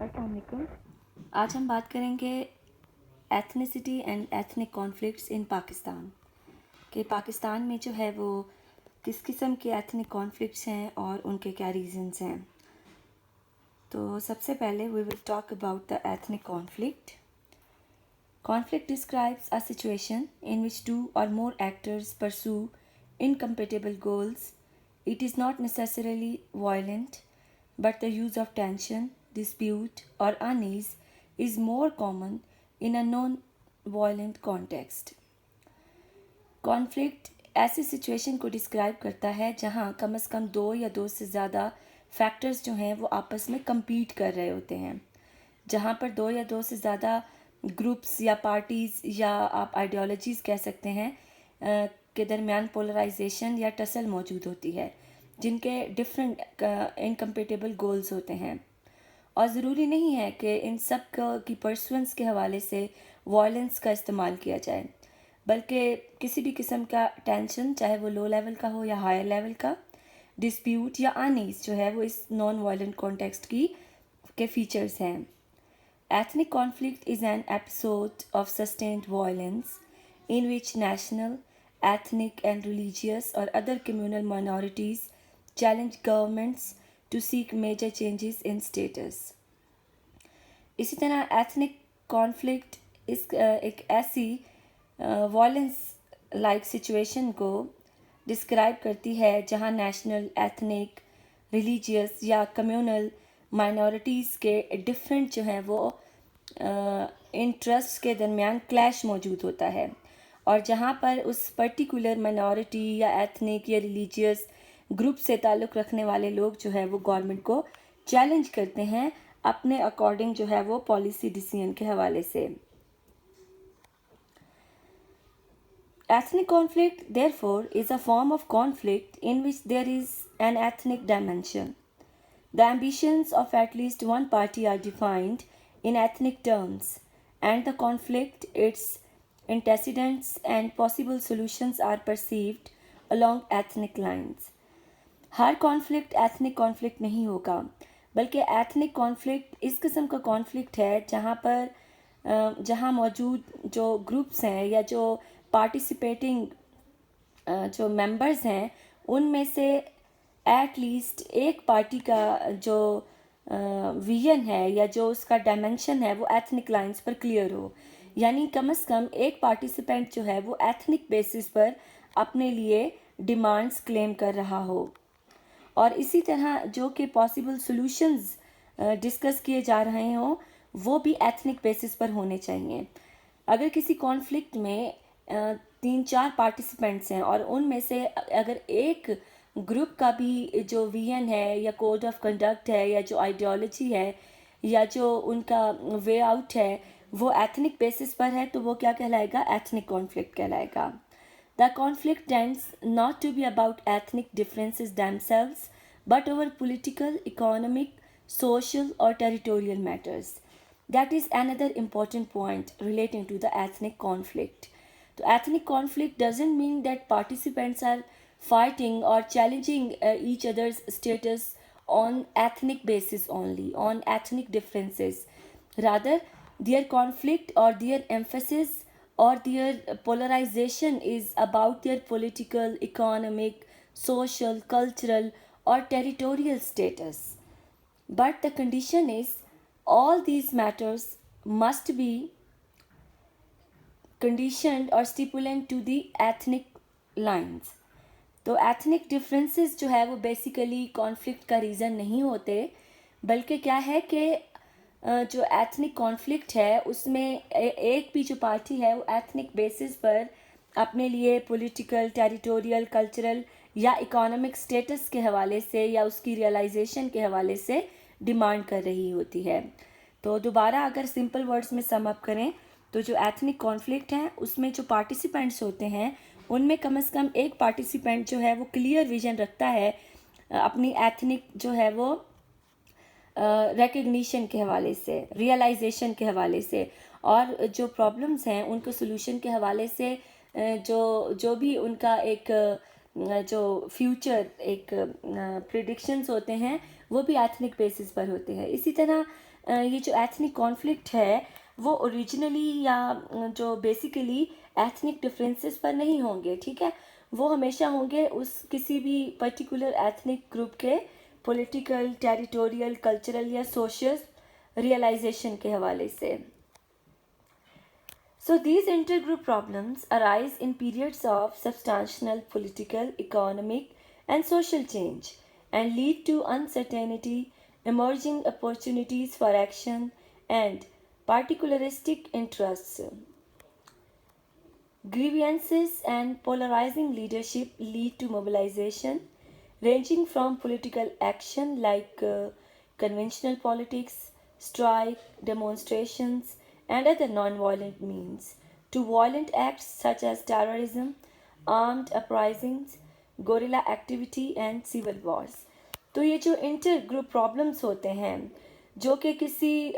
السلام علیکم. آج ہم بات کریں گے ethnicity and ethnic conflicts in Pakistan, کہ پاکستان میں جو ہے وہ کس قسم کے ایتھنک کانفلکٹس ہیں اور ان کے کیا ریزنز ہیں. تو سب سے پہلے we will talk about the ethnic conflict. Conflict describes a situation in which two or more actors pursue incompatible goals. It is not necessarily violent, but the use of tension, dispute, or unease is more common in a non-violent context. Conflict ایسی situation کو describe کرتا ہے جہاں کم از کم دو یا دو سے زیادہ factors جو ہیں وہ آپس میں کمپیٹ کر رہے ہوتے ہیں، جہاں پر دو یا دو سے زیادہ گروپس یا پارٹیز یا آپ آئیڈیالوجیز کہہ سکتے ہیں کے درمیان پولرائزیشن یا ٹسل موجود ہوتی ہے، جن کے ڈفرینٹ انکمپیٹیبل گولز ہوتے ہیں. اور ضروری نہیں ہے کہ ان سب کی پرسوئنس کے حوالے سے وائلنس کا استعمال کیا جائے، بلکہ کسی بھی قسم کا ٹینشن، چاہے وہ لو لیول کا ہو یا ہائر لیول کا، ڈسپیوٹ یا انیز جو ہے وہ اس نان وائلنٹ کانٹیکسٹ کے فیچرز ہیں. Ethnic conflict is an episode of sustained violence in which national, ethnic, and religious or other communal minorities challenge governments to seek major changes in status. اسی طرح ethnic conflict ایک ایسی violence like situation کو describe کرتی ہے جہاں national, ethnic, religious یا communal minorities کے ڈفرینٹ جو ہیں وہ انٹرسٹ کے درمیان کلیش موجود ہوتا ہے، اور جہاں پر اس پرٹیکولر مائنورٹی یا ایتھنک یا ریلیجیس گروپ سے تعلق رکھنے والے لوگ جو ہے وہ گورنمنٹ کو چیلنج کرتے ہیں اپنے اکارڈنگ جو ہے وہ پالیسی ڈیسیژن کے حوالے سے. Ethnic conflict, therefore, is a form of conflict in which there is an ethnic dimension. The ambitions of at least one party are defined in ethnic terms, and the conflict, its antecedents, and possible solutions are perceived along ethnic lines. Hare conflict ethnic conflict نہیں ہوگا، بلکہ ethnic conflict اس قسم کا conflict ہے جہاں موجود جو groups ہیں یا جو پارٹیسپیٹنگ جو ممبرز ہیں ان میں سے ایٹ لیسٹ ایک پارٹی کا جو ویژن ہے یا جو اس کا ڈائمنشن ہے وہ ایتھنک لائنز پر کلیئر ہو، یعنی کم از کم ایک پارٹیسپینٹ جو ہے وہ ایتھنک بیسس پر اپنے لیے ڈیمانڈز کلیم کر رہا ہو، اور اسی طرح جو کہ پاسبل سولوشنز ڈسکس کیے جا رہے ہوں وہ بھی ایتھنک بیسس پر ہونے چاہیے. اگر کسی کانفلکٹ میں 3-4 پارٹیسپینٹس ہیں اور ان میں سے اگر ایک گروپ کا بھی جو ویژن ہے یا کوڈ آف کنڈکٹ ہے یا جو آئیڈیالوجی ہے یا جو ان کا وے آؤٹ ہے وہ ایتھنک بیسس پر ہے تو وہ کیا کہلائے گا؟ ایتھنک کانفلکٹ کہلائے گا. The conflict tends not to be about ethnic differences themselves, but over political, economic, social, or territorial matters. That is another important point relating to the ethnic conflict. So, ethnic conflict doesn't mean that participants are fighting or challenging each other's status on ethnic basis only, on ethnic differences. Rather, their conflict or their emphasis or their polarization is about their political, economic, social, cultural, or territorial status. But the condition is all these matters must be conditioned or stipulant to the ethnic lines. تو ethnic differences جو ہے وہ basically conflict کا reason نہیں ہوتے، بلکہ کیا ہے کہ جو ایتھنک کانفلکٹ ہے اس میں ایک بھی جو پارٹی ہے وہ ایتھنک بیسس پر اپنے لیے پولیٹیکل، ٹیریٹوریل، کلچرل یا اکانومک سٹیٹس کے حوالے سے یا اس کی ریئلائزیشن کے حوالے سے ڈیمانڈ کر رہی ہوتی ہے. تو دوبارہ اگر سمپل ورڈز میں سم اپ کریں تو جو ایتھنک کانفلکٹ ہیں اس میں جو پارٹیسپینٹس ہوتے ہیں ان میں کم از کم ایک پارٹیسپینٹ جو ہے وہ کلیئر ویژن رکھتا ہے اپنی ایتھنک جو ہے وہ ریکگنیشن کے حوالے سے، ریئلائزیشن کے حوالے سے، اور جو پرابلمس ہیں ان کو سلوشن کے حوالے سے جو بھی ان کا ایک جو فیوچر ایک پریڈکشنز ہوتے ہیں وہ بھی ایتھنک بیسس پر ہوتے ہیں. اسی طرح یہ جو ایتھنک کانفلکٹ ہے وہ اوریجنلی یا جو بیسیکلی ایتھنک ڈفرینسز پر نہیں ہوں گے, ٹھیک ہے, وہ ہمیشہ ہوں گے اس کسی بھی پرٹیکولر ایتھنک گروپ کے پولیٹیکل, ٹیریٹوریل, کلچرل یا سوشل ریئلائزیشن کے حوالے سے. So these intergroup problems arise in periods of substantial political, economic and social change and lead to uncertainty, emerging opportunities for action and particularistic interests. Grievances and polarizing leadership lead to mobilization ranging from political action like conventional politics, strike, demonstrations, and other non-violent means to violent acts such as terrorism, armed uprisings, guerrilla activity, and civil wars. تو یہ جو inter group problems ہوتے ہیں جو کہ کسی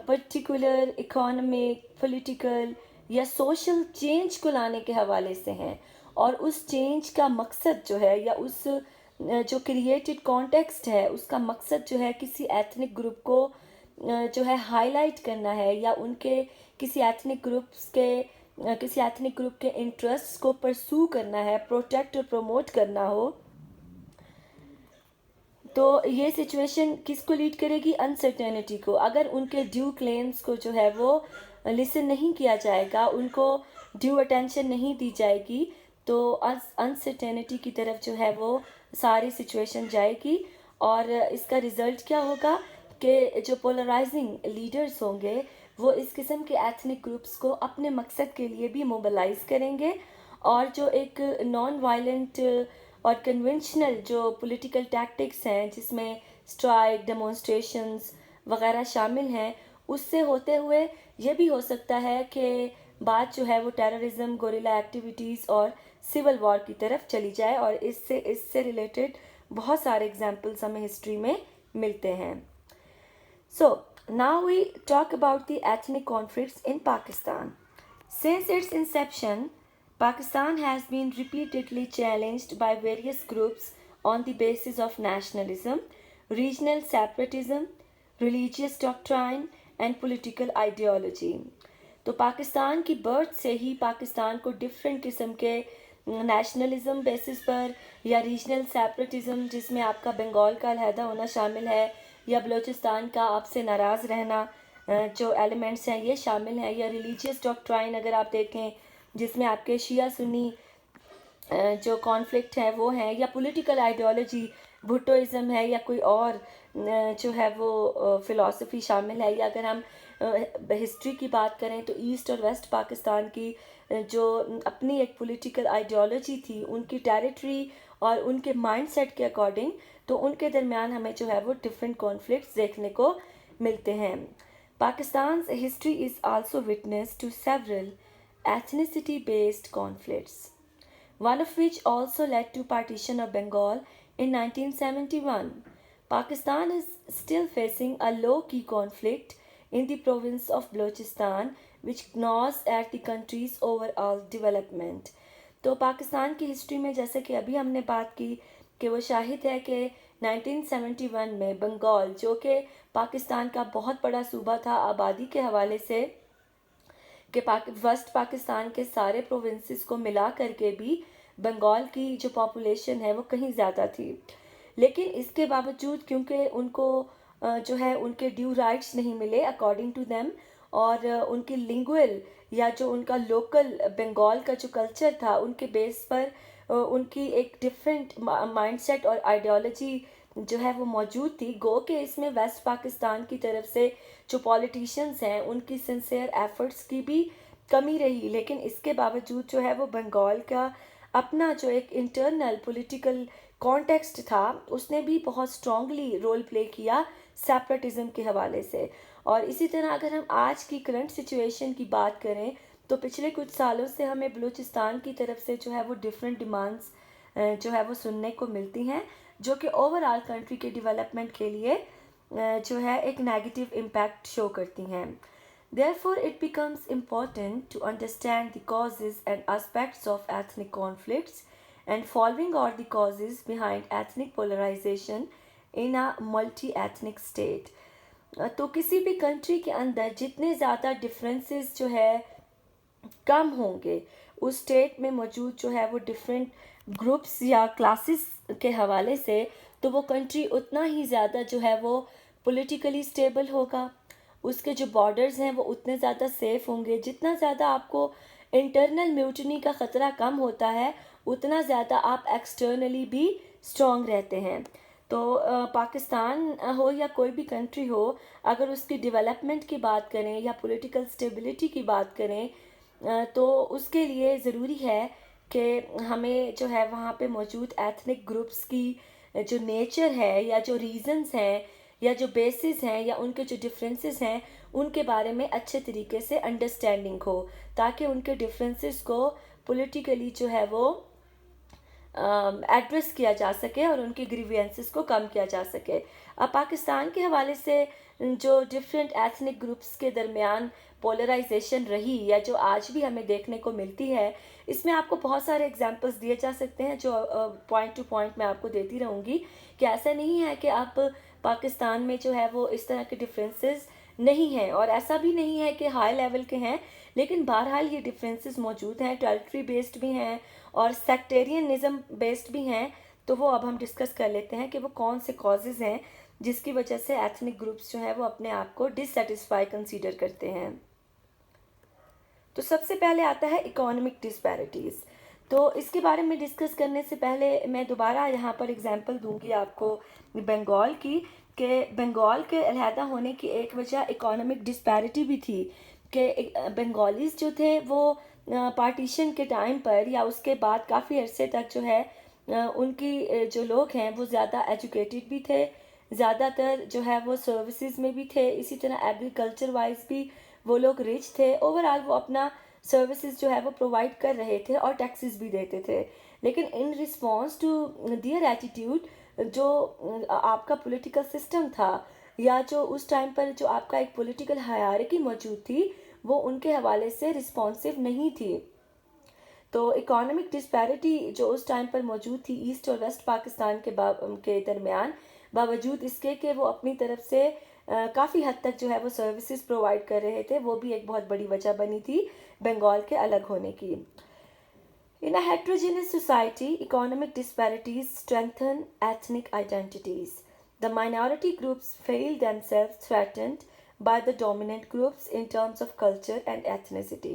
particular economic, political یا social change کو لانے کے حوالے سے ہیں, اور اس چینج کا مقصد جو ہے یا اس جو کریٹڈ کانٹیکسٹ ہے اس کا مقصد جو ہے کسی ایتھنک گروپ کو جو ہے ہائی لائٹ کرنا ہے یا ان کے کسی ایتھنک گروپ کے انٹرسٹ کو پرسو کرنا ہے, پروٹیکٹ اور پروموٹ کرنا ہو, تو یہ سچویشن کس کو لیڈ کرے گی؟ انسرٹینٹی کو. اگر ان کے ڈیو کلیمز کو جو ہے وہ لسن نہیں کیا جائے گا, ان کو ڈیو اٹینشن نہیں دی جائے گی, تو انسرٹینٹی کی طرف جو ہے وہ ساری سچویشن جائے گی, اور اس کا ریزلٹ کیا ہوگا کہ جو پولرائزنگ لیڈرز ہوں گے وہ اس قسم کے ایتھنک گروپس کو اپنے مقصد کے لیے بھی موبلائز کریں گے, اور جو ایک نان وائلنٹ اور کنونشنل جو پولیٹیکل ٹیکٹکس ہیں جس میں اسٹرائک, ڈیمونسٹریشنز وغیرہ شامل ہیں, اس سے ہوتے ہوئے یہ بھی ہو سکتا ہے کہ بات جو ہے وہ ٹیررزم, گوریلا ایکٹیویٹیز اور سول وار کی طرف چلی جائے, اور اس سے ریلیٹڈ بہت سارے ایگزامپلس ہمیں ہسٹری میں ملتے ہیں. So now we talk about the ethnic conflicts in Pakistan. Since its inception, Pakistan has been repeatedly challenged by various groups on the basis of nationalism, regional separatism, religious doctrine and political ideology. تو پاکستان کی birth سے ہی پاکستان کو different قسم کے nationalism basis پر یا regional سیپریٹزم جس میں آپ کا بنگال کا علیحدہ ہونا شامل ہے یا بلوچستان کا آپ سے ناراض رہنا جو ایلیمنٹس ہیں یہ شامل ہیں, یا ریلیجیس ڈاکٹرائن اگر آپ دیکھیں جس میں آپ کے شیعہ سنی جو کانفلکٹ ہیں وہ ہیں, یا پولیٹیکل آئیڈیالوجی بھٹوازم ہے یا کوئی اور جو ہے وہ فلاسفی شامل ہے, یا اگر ہم ہسٹری کی بات کریں تو ایسٹ اور ویسٹ پاکستان کی جو اپنی ایک پولیٹیکل آئیڈیالوجی تھی ان کی ٹیریٹری اور ان کے مائنڈ سیٹ کے اکارڈنگ, تو ان کے درمیان ہمیں جو ہے وہ ڈفرینٹ کانفلکٹس دیکھنے کو ملتے ہیں. پاکستان's history is also witness to several ethnicity based conflicts, one of which also led to partition of Bengal in 1971. Pakistan is still facing a low-key conflict in the province of Balochistan which gnaws at the country's overall development. تو پاکستان کی history میں جیسے کہ ابھی ہم نے بات کی کہ وہ شاہد ہے کہ 1971 میں بنگال جو کہ پاکستان کا بہت بڑا صوبہ تھا آبادی کے حوالے سے, کہ ویسٹ پاکستان کے سارے پروونسز کو ملا کر کے بھی بنگال کی جو پاپولیشن ہے وہ کہیں زیادہ تھی, لیکن اس کے باوجود کیونکہ ان کو جو ہے ان کے ڈیو رائٹس نہیں ملے اکارڈنگ ٹو دیم, اور ان کی لنگوئل یا جو ان کا لوکل بنگال کا جو کلچر تھا ان کے بیس پر ان کی ایک ڈفرینٹ مائنڈ سیٹ اور آئیڈیالوجی جو ہے وہ موجود تھی. گو کہ اس میں ویسٹ پاکستان کی طرف سے جو پولیٹیشینز ہیں ان کی سنسیئر ایفرٹس کی بھی کمی رہی, لیکن اس کے باوجود جو ہے وہ بنگال کا اپنا جو ایک انٹرنل پولیٹیکل کانٹیکسٹ تھا اس نے بھی بہت اسٹرانگلی رول پلے کیا سیپریٹزم کے حوالے سے. اور اسی طرح اگر ہم آج کی کرنٹ سچویشن کی بات کریں تو پچھلے کچھ سالوں سے ہمیں بلوچستان کی طرف سے جو ہے وہ ڈفرینٹ ڈیمانڈس جو ہے وہ سننے کو ملتی ہیں جو کہ اوور آل کنٹری کے ڈیولپمنٹ کے لیے جو ہے ایک نیگیٹو امپیکٹ شو کرتی ہیں. Therefore, it becomes important to understand the causes and aspects of ethnic conflicts and following are the causes behind ethnic polarization in a multi-ethnic state. تو کسی بھی کنٹری کے اندر جتنے زیادہ ڈفرینسز جو ہے کم ہوں گے اس اسٹیٹ میں موجود جو ہے وہ ڈفرینٹ گروپس یا کلاسز کے حوالے سے، تو وہ کنٹری اتنا ہی زیادہ جو ہے وہ پولیٹیکلی اسٹیبل ہوگا، اس کے جو بارڈرز ہیں وہ اتنے زیادہ سیف ہوں گے. جتنا زیادہ آپ کو انٹرنل میوٹنی کا خطرہ کم ہوتا ہے اتنا زیادہ آپ ایکسٹرنلی بھی اسٹرانگ رہتے ہیں. تو پاکستان ہو یا کوئی بھی کنٹری ہو، اگر اس کی ڈیولپمنٹ کی بات کریں یا پولیٹیکل اسٹیبلٹی کی بات کریں، تو اس کے لیے ضروری ہے کہ ہمیں جو ہے وہاں پہ موجود ایتھنک گروپس کی جو نیچر ہے یا جو ریزنز ہیں یا جو بیسز ہیں یا ان کے جو ڈفرینسز ہیں ان کے بارے میں اچھے طریقے سے انڈرسٹینڈنگ ہو، تاکہ ان کے ڈفرینسز کو پولیٹیکلی جو ہے وہ ایڈریس کیا جا سکے اور ان کے گریوینسز کو کم کیا جا سکے. اب پاکستان کے حوالے سے جو ڈفرینٹ ایتھنک گروپس کے درمیان پولرائزیشن رہی یا جو آج بھی ہمیں دیکھنے کو ملتی ہے، اس میں آپ کو بہت سارے ایگزامپلس دیے جا سکتے ہیں جو پوائنٹ ٹو پوائنٹ میں آپ کو دیتی رہوں گی کہ ایسا نہیں ہے کہ اب پاکستان میں جو ہے وہ اس طرح کے ڈفرینسز نہیں ہیں، اور ایسا بھی نہیں ہے کہ ہائی لیول کے ہیں، لیکن بہرحال یہ ڈفرینسز موجود ہیں، ٹیریٹری بیسڈ بھی ہیں اور سیکٹیرینزم بیسڈ بھی ہیں. تو وہ اب ہم ڈسکس کر لیتے ہیں کہ وہ کون سے کازز ہیں جس کی وجہ سے ایتھنک گروپس جو ہیں وہ اپنے آپ کو ڈس سیٹسفائی کنسیڈر کرتے ہیں. تو سب سے پہلے آتا ہے اکانومک ڈسپیرٹیز. تو اس کے بارے میں ڈسکس کرنے سے پہلے میں دوبارہ یہاں پر اگزامپل دوں گی آپ کو بنگال کی، کہ بنگال کے علیحدہ ہونے کی ایک وجہ اکانومک ڈسپیرٹی بھی تھی کہ بنگالیز جو تھے وہ پارٹیشن کے ٹائم پر یا اس کے بعد کافی عرصے تک جو ہے ان کی جو لوگ ہیں وہ زیادہ ایجوکیٹڈ بھی تھے، زیادہ تر جو ہے وہ سروسز میں بھی تھے، اسی طرح ایگریکلچر وائز بھی وہ لوگ رچ تھے. اوورآل وہ اپنا سروسز جو ہے وہ پرووائڈ کر رہے تھے اور ٹیکسز بھی دیتے تھے. لیکن ان رسپانس ٹو دیئر ایٹیٹیوڈ جو آپ کا پولیٹیکل سسٹم تھا یا جو اس ٹائم پر جو آپ کا ایک پولیٹیکل ہائرارکی موجود تھی وہ ان کے حوالے سے رسپانسو نہیں تھی. تو اکانومک ڈسپیرٹی جو اس ٹائم پر موجود تھی ایسٹ اور ویسٹ پاکستان کے درمیان، باوجود اس کے کہ وہ اپنی طرف سے کافی حد تک جو ہے وہ سروسز پرووائڈ کر رہے تھے، وہ بھی ایک بہت بڑی وجہ بنی تھی بنگال کے الگ ہونے کی. In a heterogeneous society, economic disparities strengthen ethnic identities. The minority groups feel themselves threatened by the dominant groups in terms of culture and ethnicity.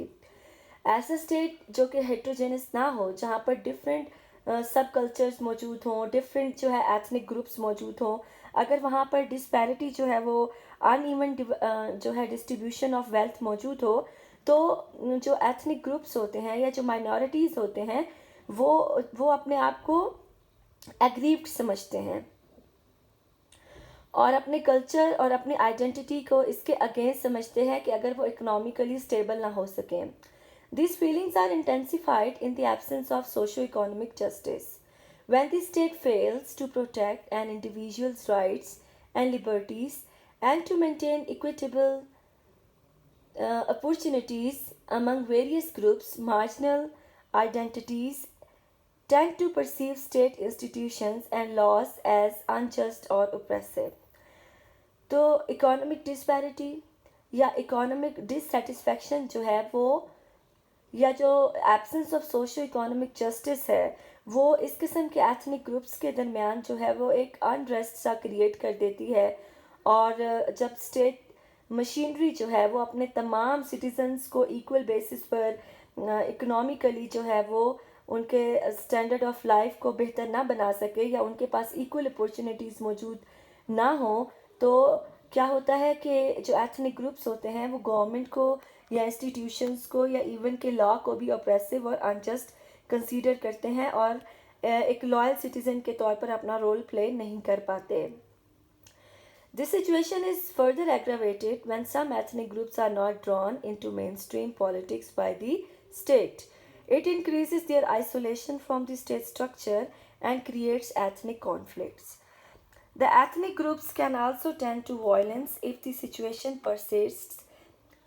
ایسا اسٹیٹ جو کہ ہیٹروجینس نہ ہو، جہاں پر ڈفرینٹ سب کلچرز موجود ہوں، ڈفرینٹ جو ہے ایتھنک گروپس موجود ہوں، اگر وہاں پر ڈسپیرٹی جو ہے وہ ان ایون جو ہے ڈسٹریبیوشن آف ویلتھ موجود ہو، تو جو ایتھنک گروپس ہوتے ہیں یا جو مائنورٹیز ہوتے ہیں وہ اپنے آپ کو ایگریوڈ سمجھتے ہیں اور اپنے کلچر اور اپنی آئیڈینٹی کو اس کے اگینسٹ سمجھتے ہیں کہ اگر وہ اکنامیکلی اسٹیبل نہ ہو سکیں. These feelings are intensified in the absence of socio-economic justice. When the state fails to protect an individual's rights and liberties and to maintain equitable opportunities among various groups, marginal identities tend to perceive state institutions and laws as unjust or oppressive. تو economic disparity یا economic ڈسسیٹسفیکشن جو ہے وہ یا جو absence of socio economic justice ہے وہ اس قسم کے ایتھنک گروپس کے درمیان جو ہے وہ ایک انریسٹ سا کریٹ کر دیتی ہے. اور جب اسٹیٹ مشینری جو ہے وہ اپنے تمام سٹیزنز کو ایکول بیسس پر اکنامیکلی جو ہے وہ ان کے اسٹینڈرڈ آف لائف کو بہتر نہ بنا سکے یا ان کے پاس ایکول اپورچونیٹیز موجود نہ ہوں، تو کیا ہوتا ہے کہ جو ایتھنک گروپس ہوتے ہیں وہ گورنمنٹ کو یا انسٹیٹیوشنز کو یا ایون کے لا کو بھی اپریسو اور انجسٹ کنسیڈر کرتے ہیں اور ایک لائل سٹیزن کے طور پر اپنا رول پلے نہیں کر پاتے. This situation is further aggravated when some ethnic groups are not drawn into mainstream politics by the state. It increases their isolation from the state structure and creates ethnic conflicts. The ethnic groups can also tend to violence if the situation persists,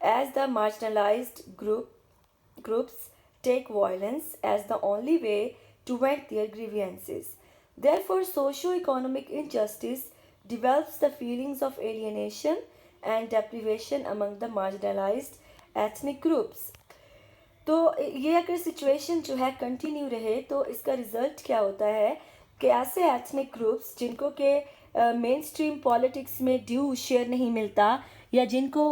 as the marginalized groups take violence as the only way to vent their grievances. Therefore, socio-economic injustice develops the feelings of alienation and deprivation among the marginalized ethnic groups. تو یہ اگر situation جو ہے continue رہے تو اس کا result کیا ہوتا ہے کہ ایسے ایتھنک گروپس جن کو کہ مین اسٹریم پالیٹکس میں ڈیو شیئر نہیں ملتا یا جن کو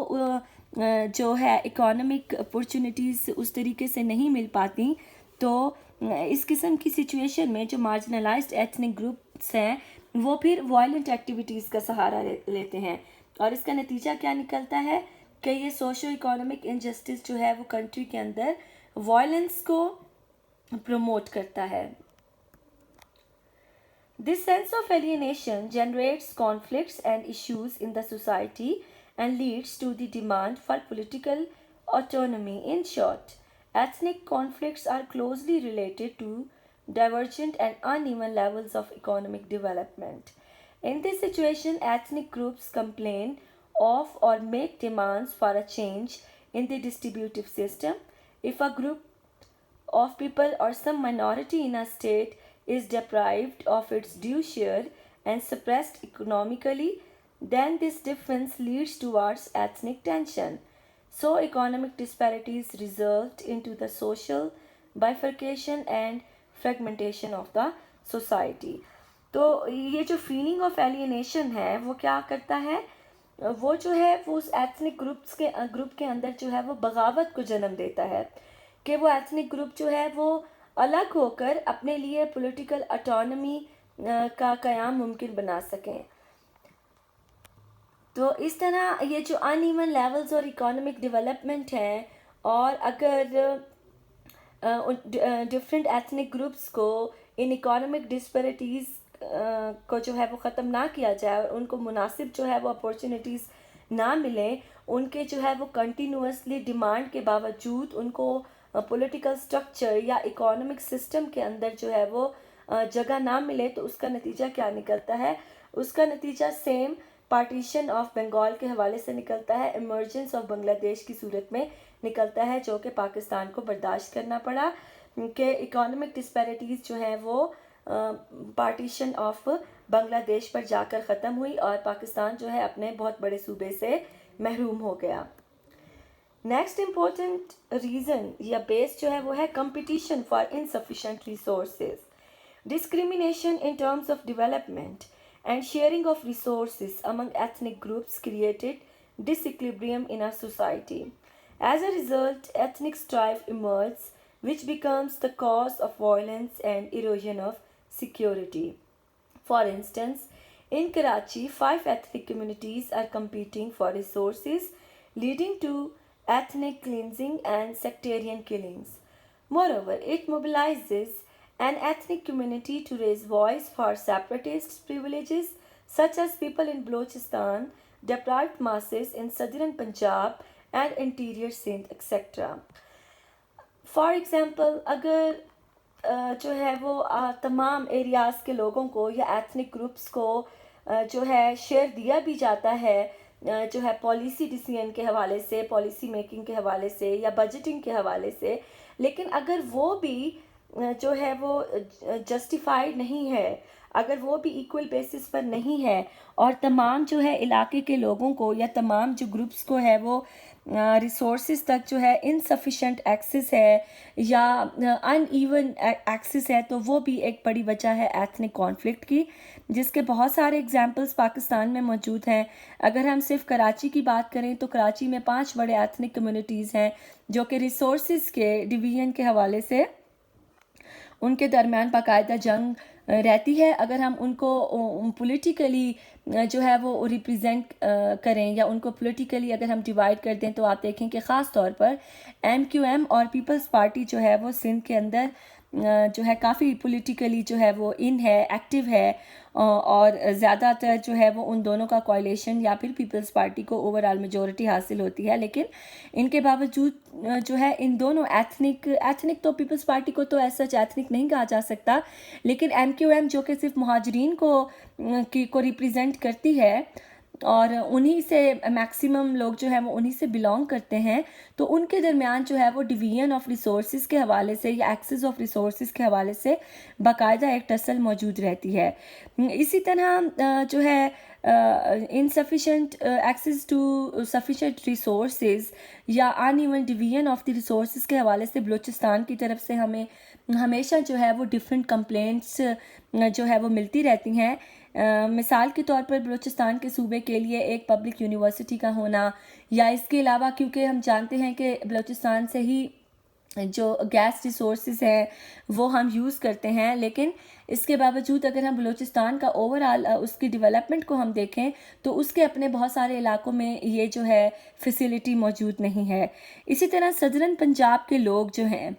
جو ہے اکانومک اپورچونیٹیز اس طریقے سے نہیں مل پاتی، تو اس قسم کی سچویشن میں جو مارجنلائزڈ ایتھنک گروپس ہیں وہ پھر وائلنٹ ایکٹیویٹیز کا سہارا لیتے ہیں، اور اس کا نتیجہ کیا نکلتا ہے کہ یہ سوشو اکانومک انجسٹس جو ہے وہ کنٹری کے اندر وائلنس کو پروموٹ کرتا ہے. This sense of alienation generates conflicts and issues in the society and leads to the demand for political autonomy. In short, ethnic conflicts are closely related to divergent and uneven levels of economic development. In this situation, ethnic groups complain of or make demands for a change in the distributive system. If a group of people or some minority in a state is deprived of its due share and suppressed economically, then this difference leads towards ethnic tension. So economic disparities result into the social bifurcation and fragmentation of the society. تو یہ جو feeling of alienation ہے وہ کیا کرتا ہے، وہ جو ہے وہ اس ایتھنک گروپ کے اندر جو ہے وہ بغاوت کو جنم دیتا ہے کہ وہ ایتھنک گروپ جو ہے وہ الگ ہو کر اپنے لیے پولیٹیکل اٹانومی کا قیام ممکن بنا سکیں. تو اس طرح یہ جو ان ایون لیولز اور اکانومک ڈیولپمنٹ ہیں، اور اگر ڈفرینٹ ایتھنک گروپس کو ان اکانومک ڈسپیرٹیز کو جو ہے وہ ختم نہ کیا جائے اور ان کو مناسب جو ہے وہ اپورچونیٹیز نہ ملیں، ان کے جو ہے وہ کنٹینیوسلی ڈیمانڈ کے باوجود ان کو پولیٹیکل سٹرکچر یا اکانومک سسٹم کے اندر جو ہے وہ جگہ نہ ملے، تو اس کا نتیجہ کیا نکلتا ہے؟ اس کا نتیجہ سیم پارٹیشن آف بنگال کے حوالے سے نکلتا ہے، ایمرجنس آف بنگلہ دیش کی صورت میں نکلتا ہے، جو کہ پاکستان کو برداشت کرنا پڑا کہ اکانومک ڈسپیرٹیز جو ہیں وہ پارٹیشن آف بنگلہ دیش پر جا کر ختم ہوئی اور پاکستان جو ہے اپنے بہت بڑے صوبے سے محروم ہو گیا. نیکسٹ امپورٹنٹ ریزن یا بیس جو ہے وہ ہے competition for insufficient resources. Discrimination in terms of development and sharing of resources among ethnic groups created disequilibrium in our society. As a result, ethnic strife emerges, which becomes the cause of violence and erosion of security. For instance, in Karachi, 5 ethnic communities are competing for resources, leading to ethnic cleansing and sectarian killings. Moreover, it mobilizes an ethnic community to raise voice for separatist privileges, such as people in Balochistan, deprived masses in southern Punjab and interior Sindh, etc. For example, اگر جو ہے وہ تمام areas کے لوگوں کو یا ethnic groups کو جو ہے شیئر دیا بھی جاتا ہے جو ہے پالیسی ڈیسیژن کے حوالے سے، پالیسی میکنگ کے حوالے سے یا بجٹنگ کے حوالے سے، لیکن اگر وہ بھی جو ہے وہ جسٹیفائڈ نہیں ہے، اگر وہ بھی ایکول بیسس پر نہیں ہے، اور تمام جو ہے علاقے کے لوگوں کو یا تمام جو گروپس کو ہے وہ ریسورسز تک جو ہے انسفیشینٹ ایکسس ہے یا ان ایون ایکسس ہے، تو وہ بھی ایک بڑی وجہ ہے ایتھنک کانفلکٹ کی، جس کے بہت سارے ایگزامپلس پاکستان میں موجود ہیں. اگر ہم صرف کراچی کی بات کریں تو کراچی میں 5 بڑے ایتھنک کمیونٹیز ہیں جو کہ ریسورسز کے ڈویژن کے حوالے سے ان کے درمیان باقاعدہ جنگ رہتی ہے. اگر ہم ان کو پولیٹیکلی جو ہے وہ ریپریزنٹ کریں یا ان کو پولیٹیکلی اگر ہم ڈیوائڈ کر دیں تو آپ دیکھیں کہ خاص طور پر MQM اور پیپلز پارٹی جو ہے وہ سندھ کے اندر جو ہے کافی پولیٹیکلی جو ہے وہ ہے، ایکٹیو ہے، اور زیادہ تر جو ہے وہ ان دونوں کا کوائلیشن یا پھر پیپلز پارٹی کو اوور آل میجورٹی حاصل ہوتی ہے. لیکن ان کے باوجود جو ہے ان دونوں ایتھنک تو پیپلز پارٹی کو تو ایسا ایتھنک نہیں کہا جا سکتا، لیکن MQM جو کہ صرف مہاجرین کو ریپریزنٹ کرتی ہے، اور انہی سے میکسیمم لوگ جو ہے وہ انہی سے بلانگ کرتے ہیں، تو ان کے درمیان جو ہے وہ ڈویژن آف ریسورسز کے حوالے سے یا ایکسس آف ریسورسز کے حوالے سے باقاعدہ ایک ٹسل موجود رہتی ہے۔ اسی طرح جو ہے insufficient access to sufficient resources یا uneven division of the resources کے حوالے سے بلوچستان کی طرف سے ہمیں ہمیشہ جو ہے وہ ڈفرینٹ کمپلینٹس جو ہے وہ ملتی رہتی ہیں۔ مثال کے طور پر بلوچستان کے صوبے کے لیے ایک پبلک یونیورسٹی کا ہونا، یا اس کے علاوہ کیونکہ ہم جانتے ہیں کہ بلوچستان سے ہی جو گیس ریسورسز ہیں وہ ہم یوز کرتے ہیں، لیکن اس کے باوجود اگر ہم بلوچستان کا اوورآل اس کی ڈیولپمنٹ کو ہم دیکھیں تو اس کے اپنے بہت سارے علاقوں میں یہ جو ہے فیسیلٹی موجود نہیں ہے۔ اسی طرح صدرن پنجاب کے لوگ جو ہیں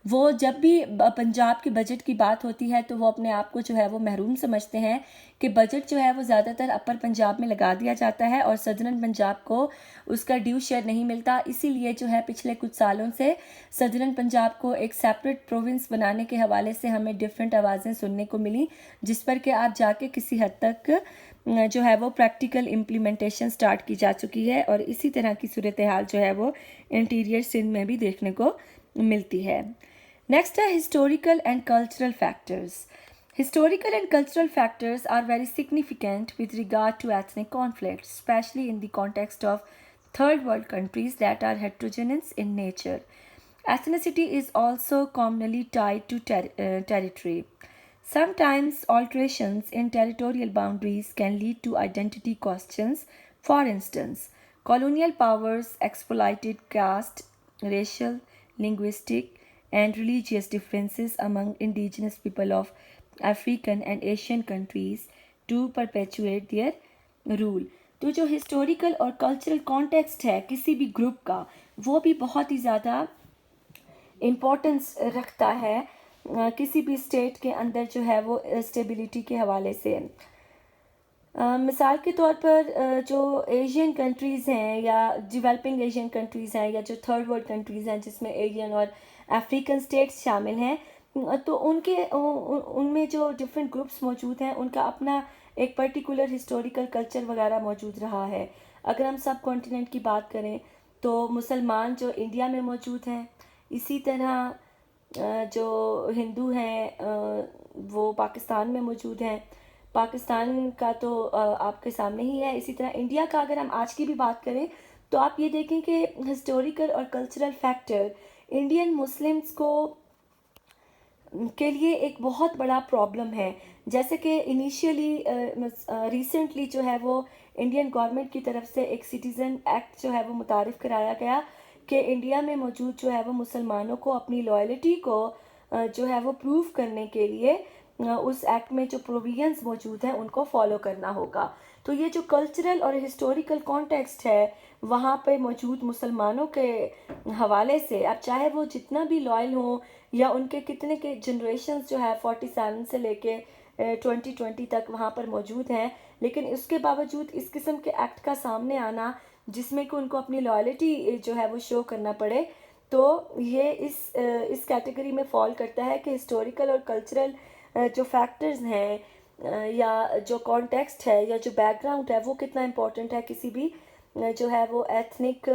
وہ جب بھی پنجاب کے بجٹ کی بات ہوتی ہے تو وہ اپنے آپ کو جو ہے وہ محروم سمجھتے ہیں کہ بجٹ جو ہے وہ زیادہ تر اپر پنجاب میں لگا دیا جاتا ہے اور صدرن پنجاب کو اس کا ڈیو شیئر نہیں ملتا۔ اسی لیے جو ہے پچھلے کچھ سالوں سے صدرن پنجاب کو ایک سیپریٹ پروونس بنانے کے حوالے سے ہمیں ڈفرینٹ آوازیں سننے کو ملی، جس پر کہ آپ جا کے کسی حد تک جو ہے وہ پریکٹیکل امپلیمنٹیشن سٹارٹ کی جا چکی ہے، اور اسی طرح کی صورتحال جو ہے وہ انٹیریئر سندھ میں بھی دیکھنے کو ملتی ہے۔ نیکسٹ ہے historical and cultural factors. Historical and cultural factors are very significant with regard to ethnic conflicts, especially in the context of third world countries that are heterogeneous in nature. Ethnicity is also commonly tied to territory. Sometimes alterations in territorial boundaries can lead to identity questions. For instance, colonial powers exploited caste, racial, linguistic, and religious differences among indigenous people of African and Asian countries to perpetuate their rule. تو جو historical اور cultural context ہے کسی بھی group کا وہ بھی بہت ہی زیادہ امپورٹنس رکھتا ہے کسی بھی اسٹیٹ کے اندر جو ہے وہ اسٹیبلٹی کے حوالے سے۔ مثال کے طور پر جو ایشین کنٹریز ہیں یا ڈیولپنگ ایشین کنٹریز ہیں یا جو تھرڈ ورلڈ کنٹریز ہیں جس میں ایشین اور افریقن اسٹیٹس شامل ہیں، تو ان میں جو ڈفرینٹ گروپس موجود ہیں ان کا اپنا ایک پرٹیکولر ہسٹوریکل کلچر وغیرہ موجود رہا ہے۔ اگر ہم سب کانٹیننٹ کی بات کریں تو مسلمان جو انڈیا میں موجود ہیں، اسی طرح جو ہندو ہیں وہ پاکستان میں موجود ہیں۔ پاکستان کا تو آپ کے سامنے ہی ہے۔ اسی طرح انڈیا کا اگر ہم آج کی بھی بات کریں تو آپ یہ دیکھیں کہ ہسٹوریکل اور کلچرل فیکٹر انڈین مسلمز کے لیے ایک بہت بڑا پرابلم ہے۔ جیسے کہ انیشیلی ریسنٹلی جو ہے وہ انڈین گورنمنٹ کی طرف سے ایک سٹیزن ایکٹ جو ہے وہ متعارف کرایا گیا کہ انڈیا میں موجود جو ہے وہ مسلمانوں کو اپنی لائلٹی کو جو ہے وہ پروو کرنے کے لیے اس ایکٹ میں جو پروویژنز موجود ہیں ان کو فالو کرنا ہوگا۔ تو یہ جو کلچرل اور ہسٹوریکل کانٹیکسٹ ہے وہاں پہ موجود مسلمانوں کے حوالے سے، اب چاہے وہ جتنا بھی لائل ہوں یا ان کے کتنے کے جنریشنز جو ہے 47 سے لے کے 2020 تک وہاں پر موجود ہیں، لیکن اس کے باوجود اس قسم کے ایکٹ کا سامنے آنا جس میں کہ ان کو اپنی لائلٹی جو ہے وہ شو کرنا پڑے، تو یہ اس کیٹیگری میں فال کرتا ہے کہ ہسٹوریکل اور کلچرل جو فیکٹرز ہیں یا جو کانٹیکسٹ ہے یا جو بیک گراؤنڈ ہے وہ کتنا امپورٹنٹ ہے کسی بھی جو ہے وہ ایتھنک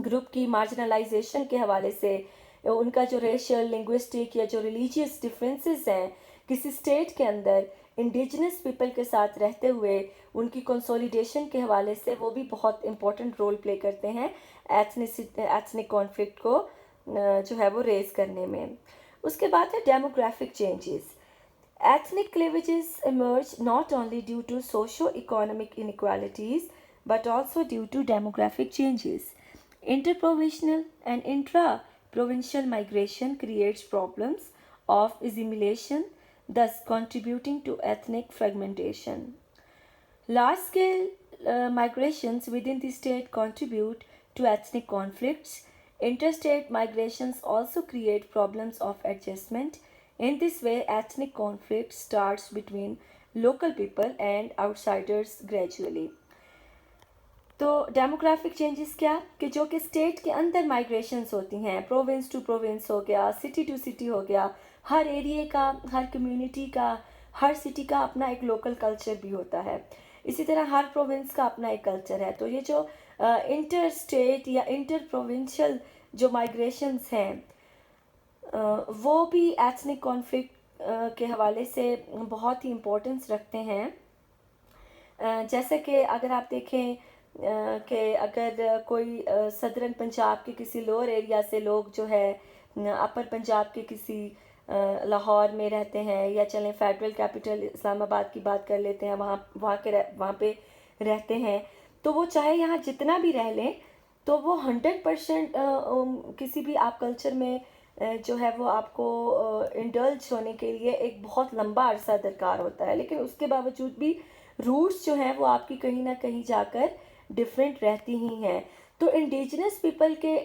گروپ کی مارجنلائزیشن کے حوالے سے۔ ان کا جو ریشل، لنگوسٹک یا جو ریلیجیس ڈفرینسز ہیں کسی اسٹیٹ کے اندر انڈیجنس پیپل کے ساتھ رہتے ہوئے ان کی کنسولیڈیشن کے حوالے سے وہ بھی بہت امپورٹنٹ رول پلے کرتے ہیں ایتھنک کانفلکٹ کو جو ہے وہ ریز کرنے میں۔ اس کے بعد ہے demographic changes. Ethnic cleavages emerge not only due to socio-economic inequalities but also due to demographic changes. Interprovincial and intra-provincial migration creates problems of assimilation, thus contributing to ethnic fragmentation. Large-scale migrations within the state contribute to ethnic conflicts. Interstate migrations also create problems of adjustment. In this way, ethnic conflict starts between local people and outsiders gradually. تو demographic changes کیا کہ جو کہ state کے اندر مائگریشنز ہوتی ہیں، province to province ہو گیا، city to city ہو گیا، ہر ایریے کا، ہر کمیونٹی کا، ہر سٹی کا اپنا ایک لوکل کلچر بھی ہوتا ہے۔ اسی طرح ہر پروونس کا اپنا ایک کلچر ہے. تو یہ جو انٹر اسٹیٹ یا انٹر پروونشل جو مائگریشنز ہیں وہ بھی ایتھنک کانفلکٹ کے حوالے سے بہت ہی امپورٹنس رکھتے ہیں. جیسے کہ اگر آپ دیکھیں کہ اگر کوئی صدرن پنجاب کے کسی لوور ایریا سے لوگ جو ہے اپر پنجاب کے کسی لاہور میں رہتے ہیں، یا چلیں فیڈرل کیپٹل اسلام آباد کی بات کر لیتے ہیں، وہاں پہ رہتے ہیں، تو وہ چاہے یہاں جتنا بھی رہ لیں تو وہ 100% کسی بھی آپ کلچر میں جو ہے وہ آپ کو انڈلج ہونے کے لیے ایک بہت لمبا عرصہ درکار ہوتا ہے. لیکن اس کے باوجود بھی روٹس جو ہیں وہ آپ کی کہیں نہ کہیں جا کر ڈفرینٹ رہتی ہی ہیں. تو انڈیجنس پیپل کے